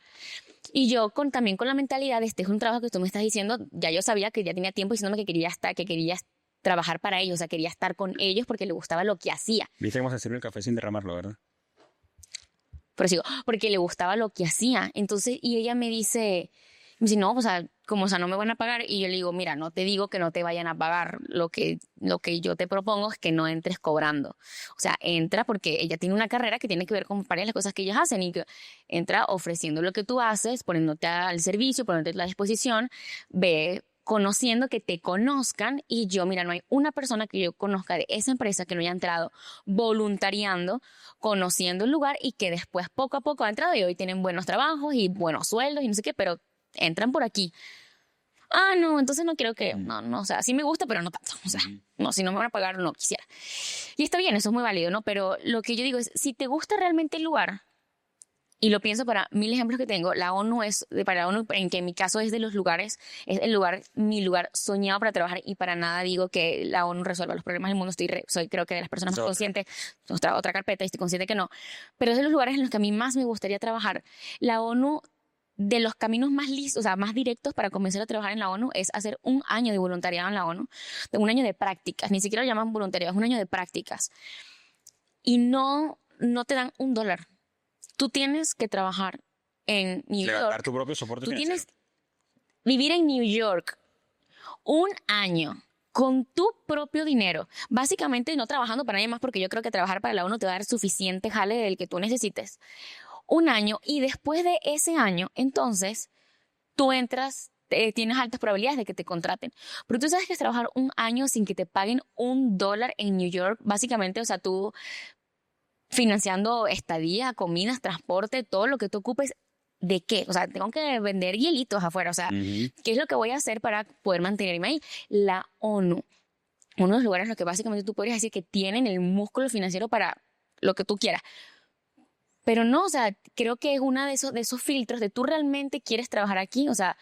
Y yo también con la mentalidad de este es un trabajo que tú me estás diciendo, ya yo sabía que ya tenía tiempo diciéndome que quería trabajar para ellos, o sea, quería estar con ellos porque le gustaba lo que hacía. ¿Viste cómo se sirve el café sin derramarlo, verdad? Pero sigo, porque le gustaba lo que hacía. Entonces, y ella me dice, no, o sea, no me van a pagar. Y yo le digo, mira, no te digo que no te vayan a pagar. Lo que yo te propongo es que no entres cobrando. O sea, entra porque ella tiene una carrera que tiene que ver con varias de las cosas que ellas hacen y que entra ofreciendo lo que tú haces, poniéndote al servicio, poniéndote a la disposición, ve conociendo, que te conozcan. Y yo, mira, no hay una persona que yo conozca de esa empresa que no haya entrado voluntariando, conociendo el lugar y que después poco a poco ha entrado y hoy tienen buenos trabajos y buenos sueldos y no sé qué, pero entran por aquí. No, entonces no quiero que, no, o sea, sí me gusta, pero no tanto, o sea, no, si no me van a pagar, no quisiera. Y está bien, eso es muy válido, ¿no? Pero lo que yo digo es, si te gusta realmente el lugar, y lo pienso para mil ejemplos que tengo, para la ONU, en que en mi caso es de los lugares, es mi lugar soñado para trabajar y para nada digo que la ONU resuelva los problemas del mundo, soy creo que de las personas más conscientes, otra carpeta y estoy consciente que no, pero es de los lugares en los que a mí más me gustaría trabajar. La ONU, de los caminos más listos, o sea, más directos para comenzar a trabajar en la ONU es hacer un año de voluntariado en la ONU, un año de prácticas, ni siquiera lo llaman voluntariado, es un año de prácticas. Y no te dan $1. Tú tienes que trabajar en New York. Levantar tu propio soporte financiero. Tú tienes vivir en New York un año con tu propio dinero, básicamente no trabajando para nadie más, porque yo creo que trabajar para la ONU te va a dar suficiente jale del que tú necesites. Un año, y después de ese año, entonces, tú entras, tienes altas probabilidades de que te contraten. Pero tú sabes que es trabajar un año sin que te paguen $1 en New York, básicamente, o sea, tú financiando estadía, comidas, transporte, todo lo que tú ocupes. ¿De qué? O sea, tengo que vender hielitos afuera, o sea, ¿qué es lo que voy a hacer para poder mantenerme ahí? La ONU, uno de los lugares en los que básicamente tú podrías decir que tienen el músculo financiero para lo que tú quieras. Pero no, o sea, creo que es uno de esos filtros de tú realmente quieres trabajar aquí, o sea,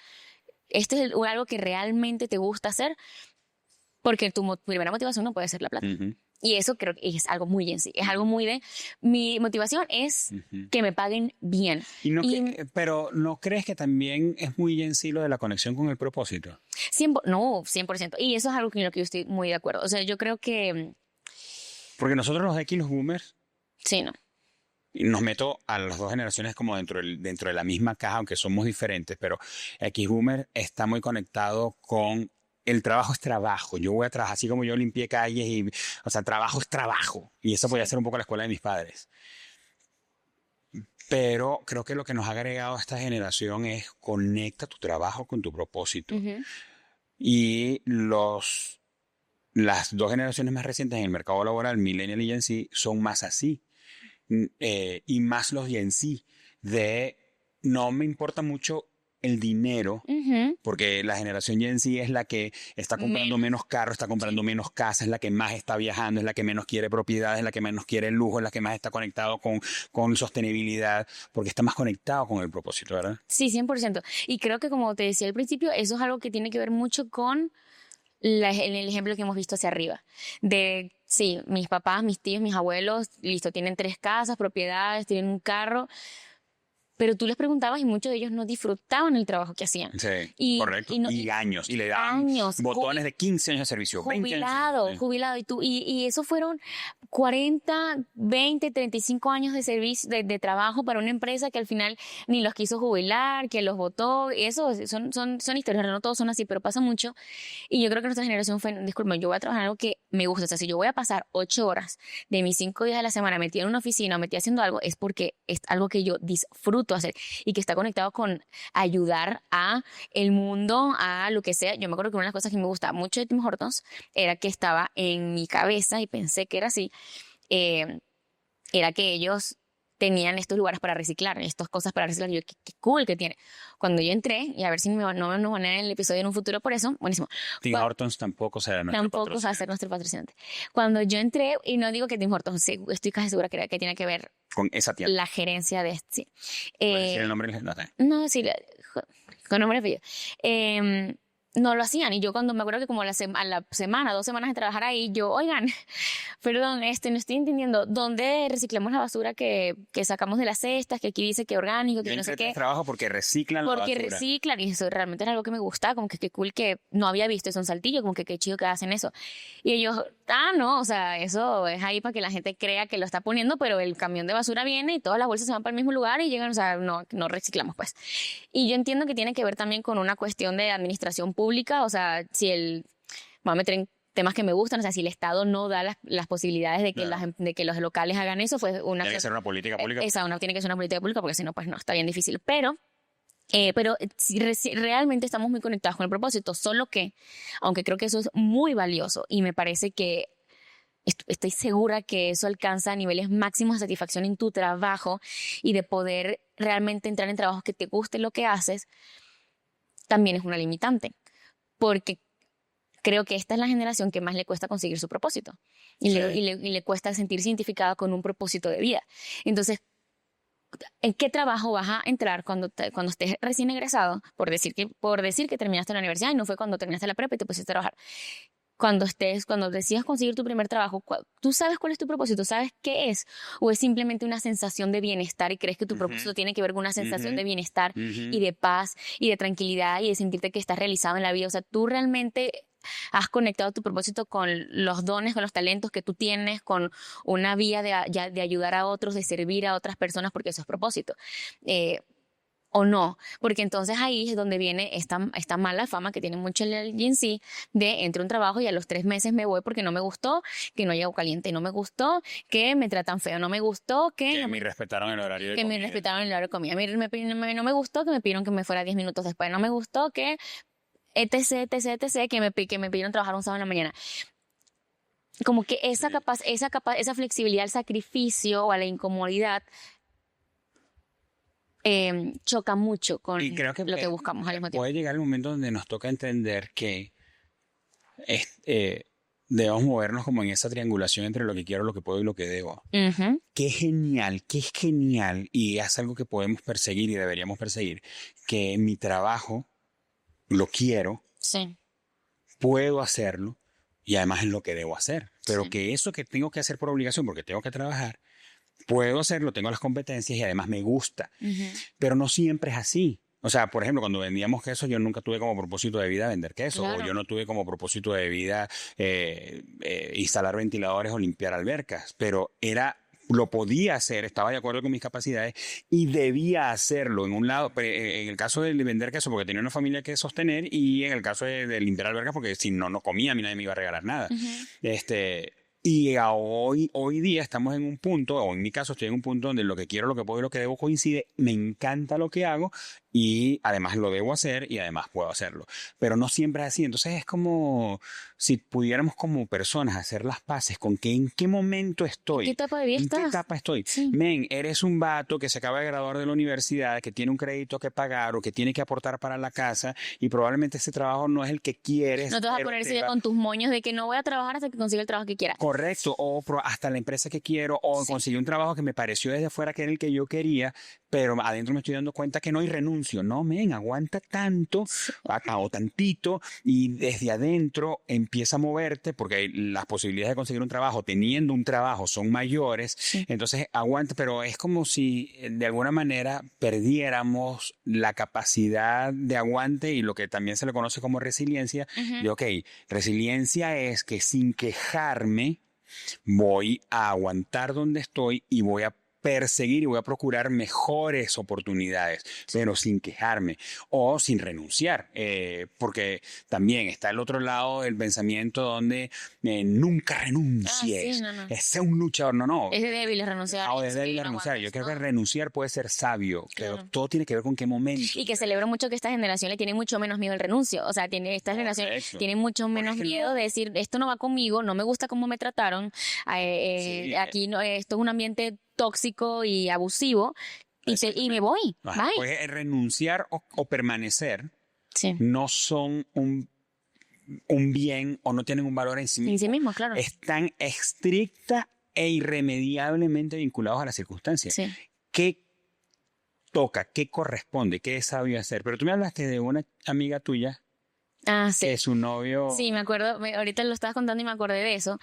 esto es algo que realmente te gusta hacer, porque tu primera motivación no puede ser la plata. Y eso creo que es algo muy en sí, es algo muy de, mi motivación es que me paguen bien. Pero ¿no crees que también es muy en sí lo de la conexión con el propósito? 100%. Y eso es algo con lo que yo estoy muy de acuerdo. O sea, yo creo que... Porque nosotros los X, los boomers... Sí, no. Y nos meto a las dos generaciones como dentro de la misma caja, aunque somos diferentes, pero X-Boomer está muy conectado con el trabajo es trabajo. Yo voy a trabajar, así como yo limpié calles, o sea, trabajo es trabajo. Y eso podía ser un poco la escuela de mis padres. Pero creo que lo que nos ha agregado a esta generación es conecta tu trabajo con tu propósito. Y las dos generaciones más recientes en el mercado laboral, Millennial y Gen Z, son más así. Y más los Gen Z, de no me importa mucho el dinero, porque la generación Gen Z es la que está comprando menos carros, está comprando menos casas, es la que más está viajando, es la que menos quiere propiedades, es la que menos quiere el lujo, es la que más está conectado con sostenibilidad, porque está más conectado con el propósito, ¿verdad? Sí, 100%. Y creo que, como te decía al principio, eso es algo que tiene que ver mucho con el ejemplo que hemos visto hacia arriba. Sí, mis papás, mis tíos, mis abuelos, listo, tienen 3 casas, propiedades, tienen un carro, pero tú les preguntabas y muchos de ellos no disfrutaban el trabajo que hacían. Sí, correcto. Y años. Y le daban botones de 15 años de servicio, 20 años. Jubilado. Y eso fueron 40, 20, 35 años de servicio, de trabajo para una empresa que al final ni los quiso jubilar, que los votó. Eso son historias, no todos son así, pero pasa mucho. Y yo creo que nuestra generación fue, disculpa, yo voy a trabajar en algo que me gusta. O sea, si yo voy a pasar 8 horas de mis 5 días a la semana metida en una oficina o metida haciendo algo, es porque es algo que yo disfruto hacer y que está conectado con ayudar a el mundo, a lo que sea. Yo me acuerdo que una de las cosas que me gustaba mucho de Tim Hortons era que estaba en mi cabeza y pensé que era así, era que ellos tenían estos lugares para reciclar, estas cosas para reciclar. Y yo, qué cool que tiene. Cuando yo entré, y a ver si no nos van a ver en el episodio en un futuro por eso, buenísimo. Tim Hortons tampoco será nuestro Tampoco va a ser nuestro patrocinante. Cuando yo entré, y no digo que Tim Hortons, estoy casi segura que tiene que ver con esa tienda. La gerencia de este. Sí. ¿Puedes decir el nombre? No, sí, con nombre y apellido. No lo hacían. Y yo cuando me acuerdo que como a la semana, 2 semanas de trabajar ahí, yo, oigan, perdón, no estoy entendiendo, ¿dónde reciclamos la basura que sacamos de las cestas? Que aquí dice que orgánico, que no sé qué. Trabajo porque reciclan la basura. Porque reciclan, y eso realmente era algo que me gustaba, como que qué cool que no había visto eso en Saltillo, como que qué chido que hacen eso. Y ellos, no, o sea, eso es ahí para que la gente crea que lo está poniendo, pero el camión de basura viene y todas las bolsas se van para el mismo lugar y llegan, o sea, no reciclamos, pues. Y yo entiendo que tiene que ver también con una cuestión de administración pública, o sea, si voy a meter en temas que me gustan, o sea, si el Estado no da las posibilidades de que, de que los locales hagan eso, pues tiene que ser una política pública. Tiene que ser una política pública, porque si no, pues no, está bien difícil. Pero si realmente estamos muy conectados con el propósito, solo que, aunque creo que eso es muy valioso y me parece que estoy segura que eso alcanza niveles máximos de satisfacción en tu trabajo y de poder realmente entrar en trabajos que te guste lo que haces, también es una limitante. Porque creo que esta es la generación que más le cuesta conseguir su propósito y le cuesta sentirse identificada con un propósito de vida. Entonces, ¿en qué trabajo vas a entrar cuando estés recién egresado? Por decir que terminaste la universidad y no fue cuando terminaste la prepa y te pusiste a trabajar. Cuando decidas conseguir tu primer trabajo, ¿tú sabes cuál es tu propósito? ¿Sabes qué es? ¿O es simplemente una sensación de bienestar y crees que tu propósito tiene que ver con una sensación de bienestar y de paz y de tranquilidad y de sentirte que estás realizado en la vida? O sea, tú realmente has conectado tu propósito con los dones, con los talentos que tú tienes, con una vía de ayudar a otros, de servir a otras personas, porque eso es propósito. O no, porque entonces ahí es donde viene esta mala fama que tiene mucho el GNC de entro a un trabajo y a los 3 meses me voy porque no me gustó, que no llego caliente, no me gustó, que me tratan feo, no me gustó, que me respetaron el horario de comida. Que me respetaron el horario de comida. No me gustó que me pidieron que me fuera 10 minutos después, no me gustó que etc, que me pidieron trabajar un sábado en la mañana. Como que esa flexibilidad al sacrificio o a la incomodidad choca mucho con lo que buscamos al mismo tiempo. Puede llegar el momento donde nos toca entender que debemos movernos como en esa triangulación entre lo que quiero, lo que puedo y lo que debo. Qué genial, y es algo que podemos perseguir y deberíamos perseguir, que mi trabajo lo quiero, sí, puedo hacerlo y además es lo que debo hacer, pero que eso que tengo que hacer por obligación porque tengo que trabajar, puedo hacerlo, tengo las competencias y además me gusta. Pero no siempre es así. O sea, por ejemplo, cuando vendíamos queso, yo nunca tuve como propósito de vida vender queso. Claro. O yo no tuve como propósito de vida instalar ventiladores o limpiar albercas. Pero lo podía hacer, estaba de acuerdo con mis capacidades y debía hacerlo. En el caso de vender queso, porque tenía una familia que sostener, y en el caso de limpiar albercas, porque si no comía, a mí nadie me iba a regalar nada. Y hoy día estamos en un punto, o en mi caso estoy en un punto donde lo que quiero, lo que puedo y lo que debo coincide. Me encanta lo que hago y además lo debo hacer y además puedo hacerlo. Pero no siempre es así. Entonces es como si pudiéramos como personas hacer las paces con en qué momento estoy. ¿En qué etapa de vida estás? ¿En qué etapa estoy? Sí. Eres un vato que se acaba de graduar de la universidad, que tiene un crédito que pagar o que tiene que aportar para la casa y probablemente ese trabajo no es el que quieres. No te vas a poner con tus moños de que no voy a trabajar hasta que consiga el trabajo que quiera. Correcto, o hasta la empresa que quiero, o conseguir un trabajo que me pareció desde fuera que era el que yo quería, pero adentro me estoy dando cuenta que no, y renuncio. No, men, aguanta tanto o tantito, y desde adentro empieza a moverte, porque las posibilidades de conseguir un trabajo teniendo un trabajo son mayores. Sí. Entonces aguanta, pero es como si de alguna manera perdiéramos la capacidad de aguante y lo que también se le conoce como resiliencia. De, ok, resiliencia es que sin quejarme voy a aguantar donde estoy y voy a perseguir y voy a procurar mejores oportunidades, pero sin quejarme o sin renunciar, porque también está el otro lado del pensamiento donde nunca renuncies, sí, no. sé un luchador, no. Es de débil renunciar. O de débil renunciar. Yo creo que renunciar puede ser sabio, pero Claro. todo tiene que ver con qué momento. Y que celebro mucho que esta generación le tiene mucho menos miedo al renuncio. O sea, esta generación Correcto. tiene mucho menos miedo de decir, esto no va conmigo, no me gusta cómo me trataron, Sí. aquí no, esto es un ambiente tóxico y abusivo, y me voy. Ajá, Bye. pues renunciar o permanecer Sí. no son un bien o no tienen un valor en sí En sí mismo. mismo, claro. Están estricta e irremediablemente vinculados a las circunstancias. Sí. ¿Qué toca? ¿Qué corresponde? ¿Qué es sabio hacer? Pero tú me hablaste de una amiga tuya Ah, sí. que su novio... Sí, me acuerdo, ahorita lo estabas contando y me acordé de eso.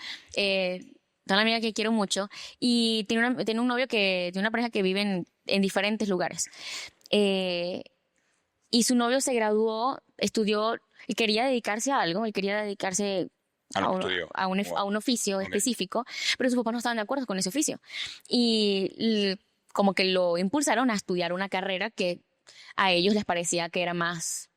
Una amiga que quiero mucho y tiene un novio tiene una pareja que vive en diferentes lugares. Y su novio se graduó, estudió y quería dedicarse a algo, él quería dedicarse a un oficio específico, pero sus papás no estaban de acuerdo con ese oficio. Y como que lo impulsaron a estudiar una carrera que a ellos les parecía que era más...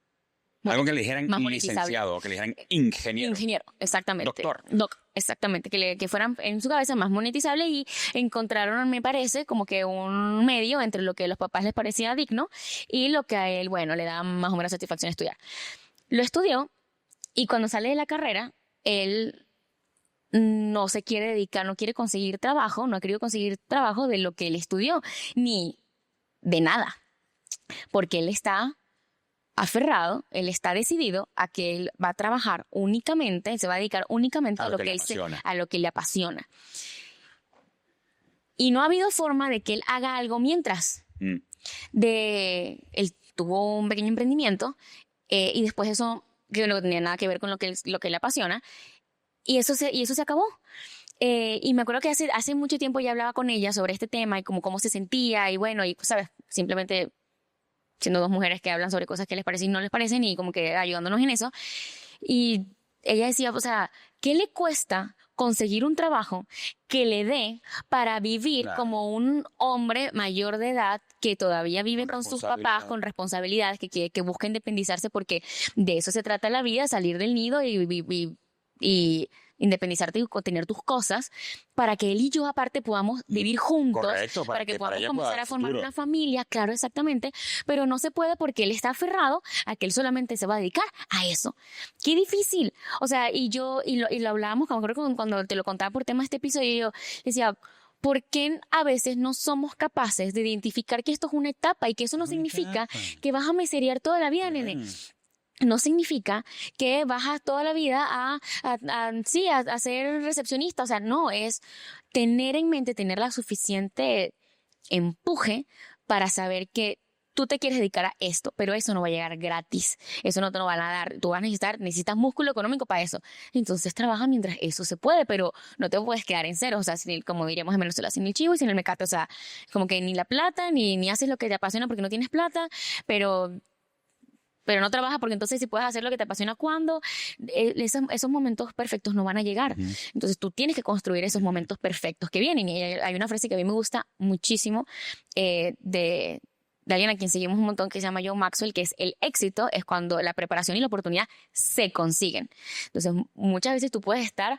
Algo que le dijeran más monetizable. licenciado, que le dijeran ingeniero. Ingeniero, exactamente. Doctor. Exactamente, que fueran en su cabeza más monetizable, y encontraron, me parece, como que un medio entre lo que a los papás les parecía digno y lo que a él, bueno, le daba más o menos satisfacción estudiar. Lo estudió y cuando sale de la carrera, él no se quiere dedicar, no quiere conseguir trabajo, no ha querido conseguir trabajo de lo que él estudió, ni de nada, porque él está aferrado, él está decidido a que él va a trabajar únicamente, se va a dedicar únicamente a lo que le apasiona. Y no ha habido forma de que él haga algo mientras. Él tuvo un pequeño emprendimiento y después eso, que no tenía nada que ver con lo que le apasiona, y eso se acabó. Y me acuerdo que hace mucho tiempo ya hablaba con ella sobre este tema y cómo se sentía, y bueno, y sabes, simplemente siendo dos mujeres que hablan sobre cosas que les parecen y no les parecen, y como que ayudándonos en eso. Y ella decía, o sea, ¿qué le cuesta conseguir un trabajo que le dé para vivir como un hombre mayor de edad que todavía vive con sus papás, con responsabilidades, que busca independizarse, porque de eso se trata la vida, salir del nido y independizarte y tener tus cosas, para que él y yo aparte podamos vivir juntos? Correcto, para que podamos ella comenzar pueda a formar futuro. una familia, claro, exactamente, pero no se puede porque él está aferrado a que él solamente se va a dedicar a eso. ¡Qué difícil! O sea, y lo hablábamos, como creo que cuando te lo contaba por tema de este episodio, yo decía, ¿por qué a veces no somos capaces de identificar que esto es una etapa y que eso no significa que vas a meserear toda la vida, nene? No significa que vas toda la vida a ser recepcionista. O sea, no, es tener en mente, tener la suficiente empuje para saber que tú te quieres dedicar a esto, pero eso no va a llegar gratis. Eso no te lo van a dar. Tú necesitas músculo económico para eso. Entonces trabaja mientras eso se puede, pero no te puedes quedar en cero. O sea, como diríamos en Venezuela, sin el chivo y sin el mecate. O sea, como que ni la plata, ni haces lo que te apasiona porque no tienes plata, pero no trabajas porque entonces si puedes hacer lo que te apasiona, ¿cuándo? Esos momentos perfectos no van a llegar. Entonces tú tienes que construir esos momentos perfectos que vienen. Y hay una frase que a mí me gusta muchísimo de alguien a quien seguimos un montón, que se llama John Maxwell, que es: el éxito es cuando la preparación y la oportunidad se consiguen. Entonces muchas veces tú puedes estar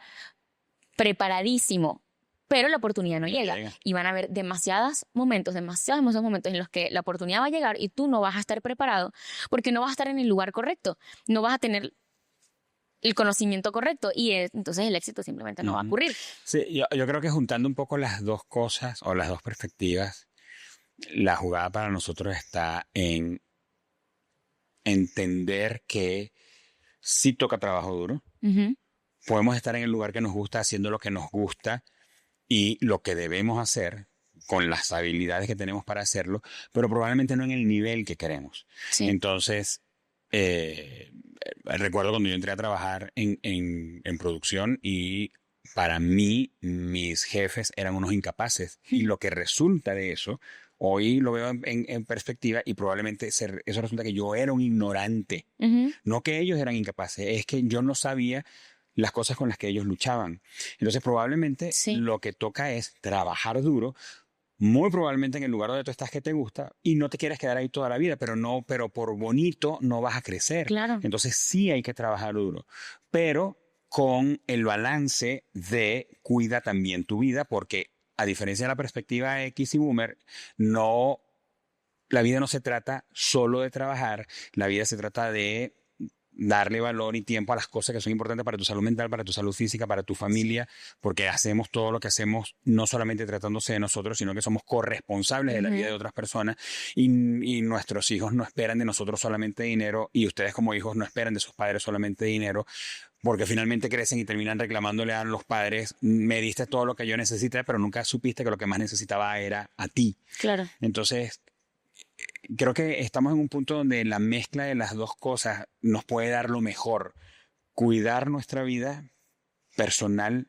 preparadísimo, pero la oportunidad no llega. Y van a haber demasiados momentos en los que la oportunidad va a llegar y tú no vas a estar preparado porque no vas a estar en el lugar correcto, no vas a tener el conocimiento correcto, y entonces el éxito simplemente no va a ocurrir. Sí, yo creo que juntando un poco las dos cosas o las dos perspectivas, la jugada para nosotros está en entender que sí toca trabajo duro, podemos estar en el lugar que nos gusta, haciendo lo que nos gusta y lo que debemos hacer, con las habilidades que tenemos para hacerlo, pero probablemente no en el nivel que queremos. Sí. Entonces, recuerdo cuando yo entré a trabajar en producción y para mí mis jefes eran unos incapaces y lo que resulta de eso, hoy lo veo en perspectiva y probablemente eso resulta que yo era un ignorante, Ujú. no que ellos eran incapaces, es que yo no sabía las cosas con las que ellos luchaban. Entonces probablemente Sí. lo que toca es trabajar duro, muy probablemente en el lugar donde tú estás que te gusta y no te quieres quedar ahí toda la vida, pero por bonito no vas a crecer. Claro. Entonces sí hay que trabajar duro, pero con el balance de cuida también tu vida, porque a diferencia de la perspectiva X y Boomer, no, la vida no se trata solo de trabajar, la vida se trata de darle valor y tiempo a las cosas que son importantes para tu salud mental, para tu salud física, para tu familia, porque hacemos todo lo que hacemos no solamente tratándose de nosotros, sino que somos corresponsables de la vida de otras personas y nuestros hijos no esperan de nosotros solamente dinero y ustedes como hijos no esperan de sus padres solamente dinero, porque finalmente crecen y terminan reclamándole a los padres, me diste todo lo que yo necesité, pero nunca supiste que lo que más necesitaba era a ti. Claro. Entonces, creo que estamos en un punto donde la mezcla de las dos cosas nos puede dar lo mejor. Cuidar nuestra vida personal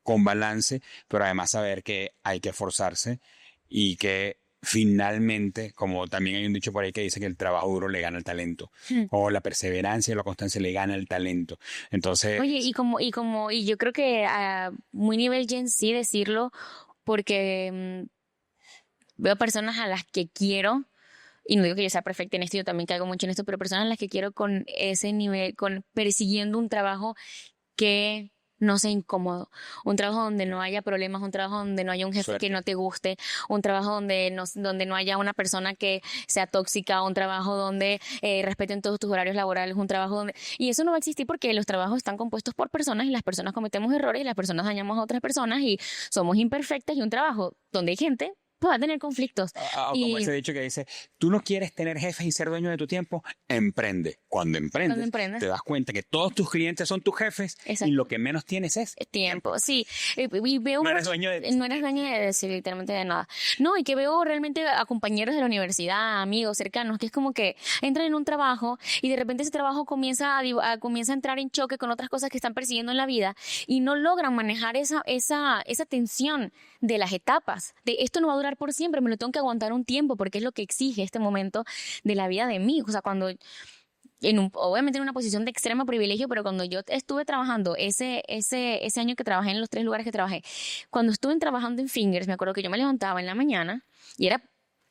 con balance, pero además saber que hay que esforzarse y que finalmente, como también hay un dicho por ahí que dice que el trabajo duro le gana el talento, o la perseverancia y la constancia le gana el talento. Entonces, Oye, y yo creo que a muy nivel Gen Z decirlo, porque veo personas a las que quiero, y no digo que yo sea perfecta en esto, yo también caigo mucho en esto, pero personas a las que quiero con ese nivel, con persiguiendo un trabajo que no sea incómodo, un trabajo donde no haya problemas, un trabajo donde no haya un jefe Suerte. que no te guste, un trabajo donde no haya una persona que sea tóxica, un trabajo donde respeten todos tus horarios laborales, un trabajo donde... Y eso no va a existir porque los trabajos están compuestos por personas y las personas cometemos errores y las personas dañamos a otras personas y somos imperfectas y un trabajo donde hay gente pues va a tener conflictos. como Y ese dicho que dice, tú no quieres tener jefes y ser dueño de tu tiempo, emprende. Cuando emprendes, te das cuenta que todos tus clientes son tus jefes. Exacto. Y lo que menos tienes es tiempo, sí. Y veo no eres dueño de... no eres dueño de sí, literalmente de nada. No, y que veo realmente a compañeros de la universidad, amigos cercanos, que es como que entran en un trabajo y de repente ese trabajo comienza a entrar en choque con otras cosas que están persiguiendo en la vida y no logran manejar esa tensión de las etapas, de esto no va a durar por siempre, me lo tengo que aguantar un tiempo porque es lo que exige este momento de la vida de mí. O sea, cuando obviamente en una posición de extremo privilegio, pero cuando yo estuve trabajando ese año que trabajé en los 3 lugares que trabajé, cuando estuve trabajando en Fingers, me acuerdo que yo me levantaba en la mañana y era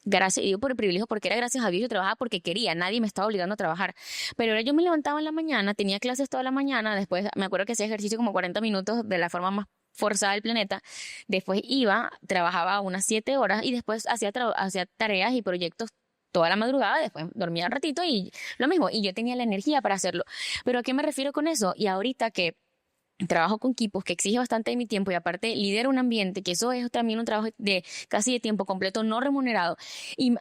gracias, digo por el privilegio porque era gracias a Dios, yo trabajaba porque quería, nadie me estaba obligando a trabajar, pero ahora yo me levantaba en la mañana, tenía clases toda la mañana, después me acuerdo que hacía ejercicio como 40 minutos de la forma más forzada del planeta, después trabajaba unas 7 horas y después hacía tareas y proyectos toda la madrugada, después dormía un ratito y lo mismo, y yo tenía la energía para hacerlo. Pero ¿a qué me refiero con eso? Y ahorita que trabajo con equipos que exige bastante de mi tiempo y aparte lidero un ambiente, que eso es también un trabajo de casi de tiempo completo, no remunerado, y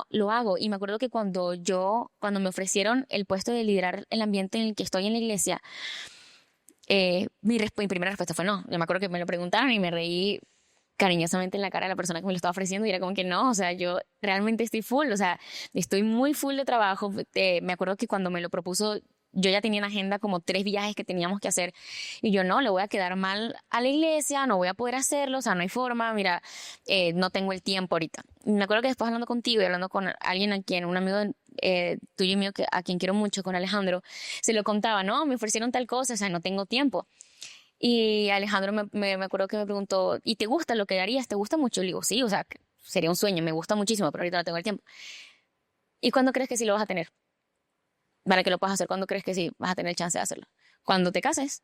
lo hago. Y me acuerdo que cuando me ofrecieron el puesto de liderar el ambiente en el que estoy en la iglesia, mi primera respuesta fue no. Yo me acuerdo que me lo preguntaron y me reí cariñosamente en la cara de la persona que me lo estaba ofreciendo y era como que no, o sea, yo realmente estoy full, o sea, estoy muy full de trabajo. Me acuerdo que cuando me lo propuso, yo ya tenía en agenda como 3 viajes que teníamos que hacer y yo no, le voy a quedar mal a la iglesia, no voy a poder hacerlo, o sea, no hay forma, mira, no tengo el tiempo ahorita. Y me acuerdo que después hablando contigo y hablando con alguien un amigo tuyo y mío a quien quiero mucho, con Alejandro, se lo contaba, no, me ofrecieron tal cosa, o sea, no tengo tiempo. Y Alejandro me acuerdo que me preguntó, ¿y te gusta lo que harías? ¿Te gusta mucho? Le digo, sí, o sea, sería un sueño, me gusta muchísimo, pero ahorita no tengo el tiempo. ¿Y cuándo crees que sí lo vas a tener? Para que lo puedas hacer, ¿cuándo crees que sí vas a tener el chance de hacerlo? Cuando te cases,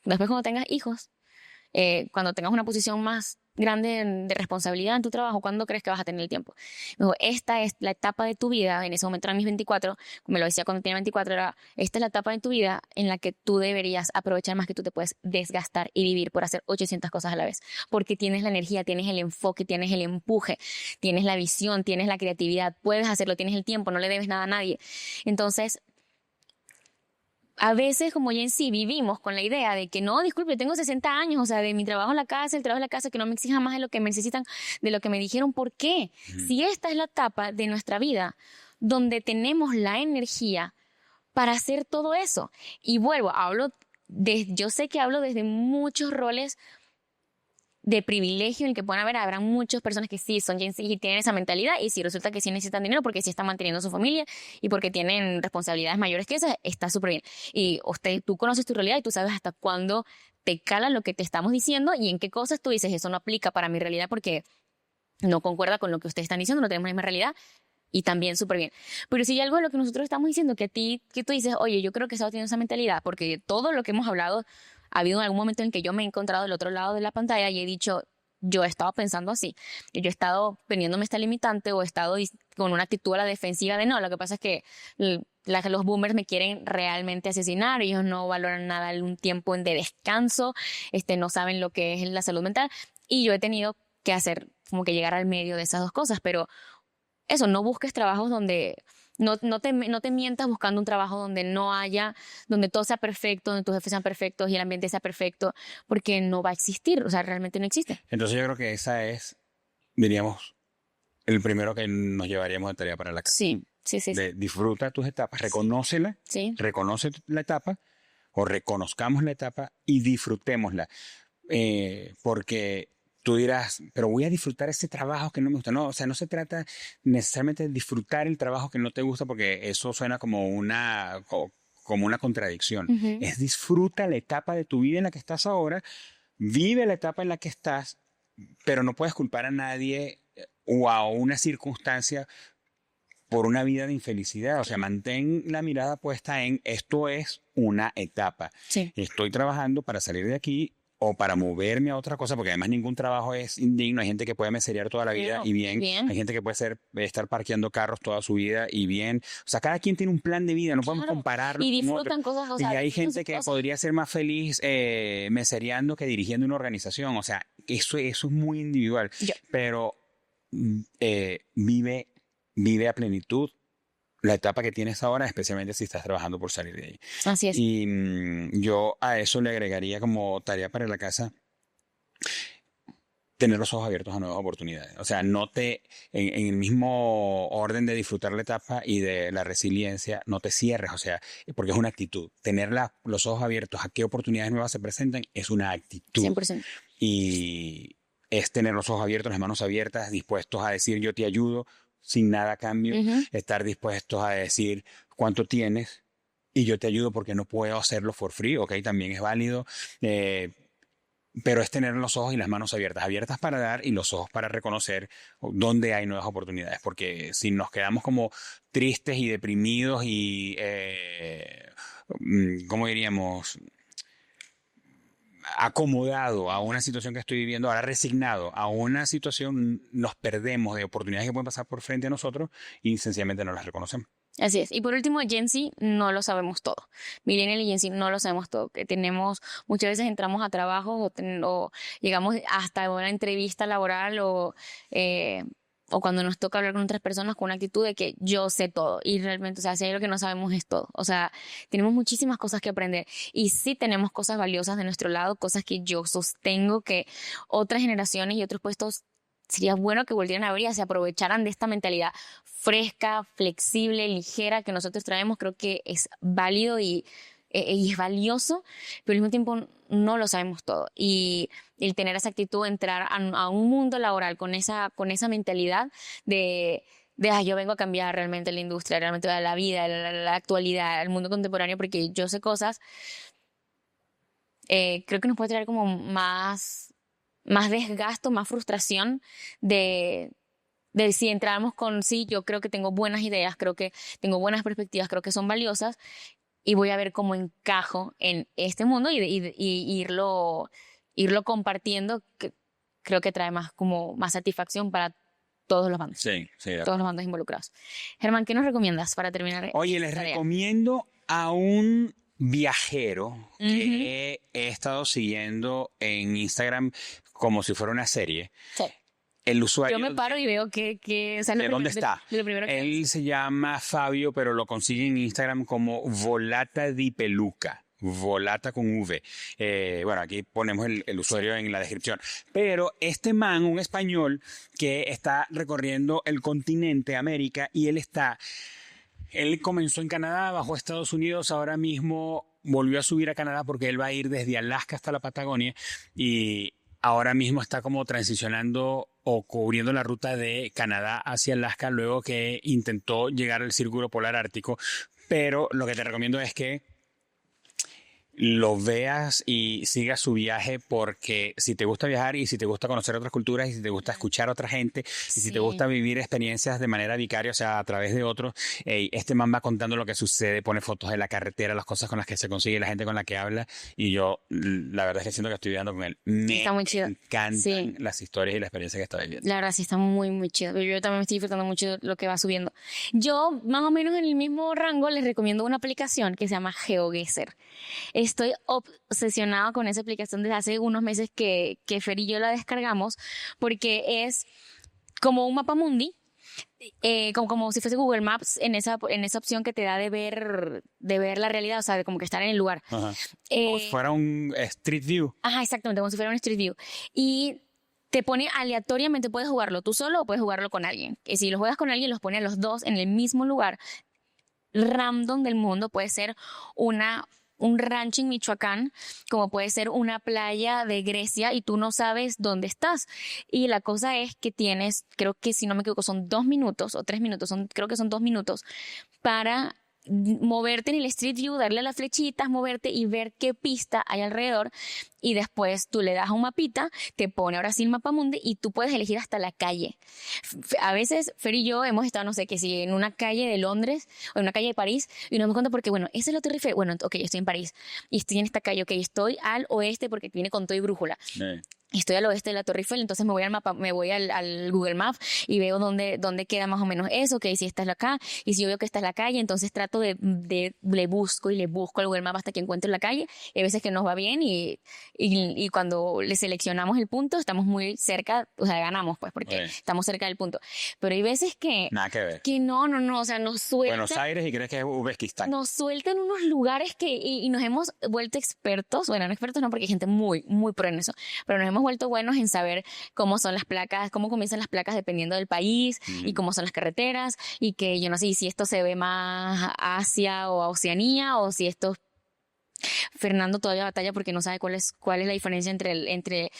después cuando tengas hijos, cuando tengas una posición más grande de responsabilidad en tu trabajo, ¿cuándo crees que vas a tener el tiempo? Me dijo, esta es la etapa de tu vida, en ese momento eran mis 24, me lo decía cuando tenía 24, esta es la etapa de tu vida en la que tú deberías aprovechar más, que tú te puedes desgastar y vivir por hacer 800 cosas a la vez, porque tienes la energía, tienes el enfoque, tienes el empuje, tienes la visión, tienes la creatividad, puedes hacerlo, tienes el tiempo, no le debes nada a nadie. Entonces, a veces, como ya en sí, vivimos con la idea de que no, disculpe, tengo 60 años, o sea, de mi trabajo en la casa, el trabajo en la casa, que no me exijan más de lo que me necesitan, de lo que me dijeron. ¿Por qué? Si esta es la etapa de nuestra vida donde tenemos la energía para hacer todo eso. Y vuelvo, yo sé que hablo desde muchos roles de privilegio en el que pueden habrán muchas personas que sí son Gen Z y tienen esa mentalidad, y si resulta que sí necesitan dinero porque sí están manteniendo a su familia y porque tienen responsabilidades mayores que esas, está súper bien. Y tú conoces tu realidad y tú sabes hasta cuándo te cala lo que te estamos diciendo y en qué cosas tú dices, eso no aplica para mi realidad porque no concuerda con lo que ustedes están diciendo, no tenemos la misma realidad. Y también súper bien. Pero si hay algo de lo que nosotros estamos diciendo que tú dices, oye, yo creo que estaba teniendo esa mentalidad, porque todo lo que hemos hablado, ha habido algún momento en que yo me he encontrado del otro lado de la pantalla y he dicho, yo he estado pensando así. Yo he estado poniéndome esta limitante o he estado con una actitud a la defensiva de no, lo que pasa es que los boomers me quieren realmente asesinar, ellos no valoran nada un tiempo de descanso, no saben lo que es la salud mental, y yo he tenido que hacer como que llegar al medio de esas dos cosas, pero eso, no busques trabajos donde no te mientas buscando un trabajo donde donde todo sea perfecto, donde tus jefes sean perfectos y el ambiente sea perfecto, porque no va a existir, o sea, realmente no existe. Entonces yo creo que esa es, diríamos, el primero que nos llevaríamos de tarea para la casa. Sí. Disfruta tus etapas, reconócela, reconoce la etapa o reconozcamos la etapa y disfrutémosla. Porque tú dirás, pero voy a disfrutar ese trabajo que no me gusta. No, o sea, no se trata necesariamente de disfrutar el trabajo que no te gusta porque eso suena como una contradicción. Es disfruta la etapa de tu vida en la que estás ahora, vive la etapa en la que estás, pero no puedes culpar a nadie o a una circunstancia por una vida de infelicidad. O sea, mantén la mirada puesta en esto es una etapa. Sí. Estoy trabajando para salir de aquí o para moverme a otra cosa, porque además ningún trabajo es indigno. Hay gente que puede meserear toda la vida y bien. Hay gente que puede estar parqueando carros toda su vida y bien. O sea, cada quien tiene un plan de vida, no podemos compararlo. Y disfrutan cosas, o sea, y hay gente que podría ser más feliz mesereando que dirigiendo una organización. O sea, eso es muy individual. Pero vive a plenitud la etapa que tienes ahora, especialmente si estás trabajando por salir de ahí. Así es. Y yo a eso le agregaría como tarea para la casa tener los ojos abiertos a nuevas oportunidades. O sea, en el mismo orden de disfrutar la etapa y de la resiliencia, no te cierres, o sea, porque es una actitud. Tener los ojos abiertos a qué oportunidades nuevas se presentan es una actitud. 100%. Y es tener los ojos abiertos, las manos abiertas, dispuestos a decir yo te ayudo, sin nada a cambio, estar dispuestos a decir cuánto tienes y yo te ayudo porque no puedo hacerlo for free, ok, también es válido, pero es tener los ojos y las manos abiertas para dar y los ojos para reconocer dónde hay nuevas oportunidades, porque si nos quedamos como tristes y deprimidos y, ¿cómo diríamos?, acomodado a una situación que estoy viviendo, ahora resignado a una situación, nos perdemos de oportunidades que pueden pasar por frente a nosotros y sencillamente no las reconocemos. Así es. Y por último, Gen Z no lo sabemos todo. Millennial y Gen Z no lo sabemos todo. Que muchas veces entramos a trabajo o llegamos hasta una entrevista laboral o cuando nos toca hablar con otras personas con una actitud de que yo sé todo. Y realmente, o sea, si hay lo que no sabemos es todo. O sea, tenemos muchísimas cosas que aprender. Y sí tenemos cosas valiosas de nuestro lado, cosas que yo sostengo que otras generaciones y otros puestos sería bueno que volvieran a ver y se aprovecharan de esta mentalidad fresca, flexible, ligera que nosotros traemos. Creo que es válido y es valioso, pero al mismo tiempo no lo sabemos todo. Y el tener esa actitud, entrar a un mundo laboral con esa mentalidad de yo vengo a cambiar realmente la industria, realmente la vida, la actualidad, el mundo contemporáneo, porque yo sé cosas, creo que nos puede traer como más desgasto, más frustración de si entramos con sí, yo creo que tengo buenas ideas, creo que tengo buenas perspectivas, creo que son valiosas y voy a ver cómo encajo en este mundo y irlo compartiendo, que creo que trae más satisfacción para todos los bandos. Sí, todos los bandos involucrados. Germán, ¿qué nos recomiendas para terminar? Oye, les recomiendo a un viajero que he estado siguiendo en Instagram como si fuera una serie. Sí. el usuario... Yo me paro y veo que o sea, ¿De dónde está? Lo primero que Él se llama Fabio, pero lo consigue en Instagram como Volata di Peluca. Volata con V. Bueno, aquí ponemos el usuario en la descripción. Pero este man, un español que está recorriendo el continente América y él comenzó en Canadá, bajó a Estados Unidos, ahora mismo volvió a subir a Canadá porque él va a ir desde Alaska hasta la Patagonia y ahora mismo está como transicionando o cubriendo la ruta de Canadá hacia Alaska luego que intentó llegar al Círculo Polar Ártico. Pero lo que te recomiendo es que lo veas y sigas su viaje porque si te gusta viajar y si te gusta conocer otras culturas y si te gusta escuchar a otra gente y si te gusta vivir experiencias de manera vicaria, o sea, a través de otros, este man va contando lo que sucede, pone fotos de la carretera, las cosas con las que se consigue, la gente con la que habla y yo la verdad es que siento que estoy viviendo con él. Está muy chido. Me encantan las historias y la experiencia que está viviendo. La verdad sí está muy, muy chido. Yo también me estoy disfrutando mucho lo que va subiendo. Yo, más o menos en el mismo rango, les recomiendo una aplicación que se llama GeoGuessr. Estoy obsesionada con esa aplicación desde hace unos meses que Fer y yo la descargamos porque es como un mapamundi, como si fuese Google Maps en esa opción que te da de ver la realidad, o sea, de como que estar en el lugar. Ajá. Como si fuera un Street View. Ajá, exactamente, como si fuera un Street View. Y te pone aleatoriamente, puedes jugarlo tú solo o puedes jugarlo con alguien. Y si lo juegas con alguien, los pone a los dos en el mismo lugar random del mundo. Puede ser un rancho en Michoacán, como puede ser una playa de Grecia y tú no sabes dónde estás. Y la cosa es que tienes, creo que si no me equivoco, son 2 minutos o 3 minutos, creo que son 2 minutos para moverte en el Street View, darle a las flechitas, moverte y ver qué pista hay alrededor. Y después tú le das a un mapita, te pone ahora sí el mapamundi y tú puedes elegir hasta la calle. A veces Fer y yo hemos estado, no sé, que si en una calle de Londres o en una calle de París y nos damos cuenta porque, bueno, esa es la Torre Eiffel. Bueno, ok, yo estoy en París y estoy en esta calle, ok, estoy al oeste porque viene con todo y brújula. Estoy al oeste de la Torre Eiffel, entonces me voy al mapa, me voy al Google Maps y veo dónde queda más o menos eso, ok, si esta es la acá, y si yo veo que esta es la calle, entonces trato le busco al Google Maps hasta que encuentro la calle, y hay veces que nos va bien y cuando le seleccionamos el punto, estamos muy cerca, o sea, ganamos pues, porque estamos cerca del punto. Pero hay veces que... Nada que ver. Que no, o sea, nos sueltan... Buenos Aires y crees que es Uzbekistán. Nos sueltan unos lugares y nos hemos vuelto expertos, bueno, no expertos no, porque hay gente muy, muy pro en eso, pero nos hemos vuelto buenos en saber cómo son las placas, cómo comienzan las placas dependiendo del país y cómo son las carreteras y que yo no sé si esto se ve más a Asia o a Oceanía o si esto Fernando todavía batalla porque no sabe cuál es la diferencia entre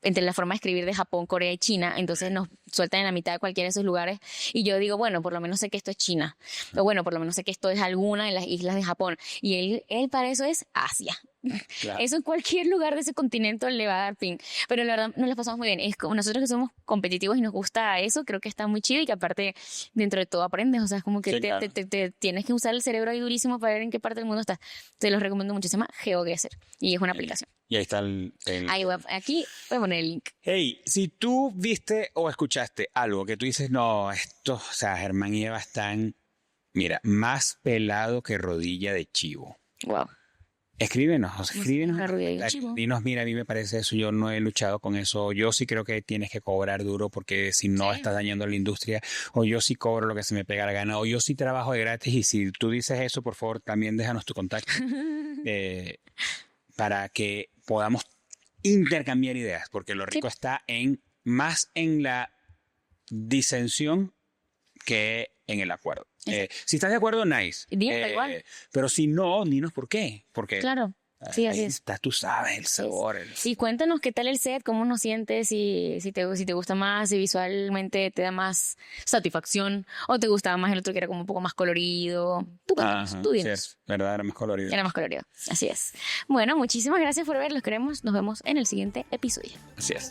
la forma de escribir de Japón, Corea y China, entonces nos sueltan en la mitad de cualquiera de esos lugares y yo digo, bueno, por lo menos sé que esto es China, o bueno, por lo menos sé que esto es alguna de las islas de Japón y él para eso es Asia. Claro. Eso en cualquier lugar de ese continente le va a dar ping, pero la verdad nos la pasamos muy bien. Es como nosotros que somos competitivos y nos gusta eso, creo que está muy chido y que aparte dentro de todo aprendes, o sea, es como que claro, te tienes que usar el cerebro ahí durísimo para ver en qué parte del mundo estás. Te los recomiendo mucho, se llama GeoGuessr y es una aplicación. Y ahí está aquí voy a poner el link. Hey, si tú viste o escuchaste algo que tú dices, no, esto, o sea, Germán y Eva están, mira, más pelado que rodilla de chivo. Wow. Escríbenos. Dinos, mira, a mí me parece eso, yo no he luchado con eso, yo sí creo que tienes que cobrar duro porque si no estás dañando la industria, o yo sí cobro lo que se me pega la gana, o yo sí trabajo de gratis, y si tú dices eso, por favor, también déjanos tu contacto para que podamos intercambiar ideas, porque lo rico está más en la disensión que en el acuerdo. Si estás de acuerdo, nice. Igual. Pero si no, dinos por qué. Porque claro. Sí, así es. Tú sabes el sabor. Y cuéntanos qué tal el set, cómo nos sientes, si te gusta más, si visualmente te da más satisfacción, o te gustaba más el otro que era como un poco más colorido. Tú dinos. Sí, verdad, era más colorido. Era más colorido, así es. Bueno, muchísimas gracias por ver, nos vemos en el siguiente episodio. Así es.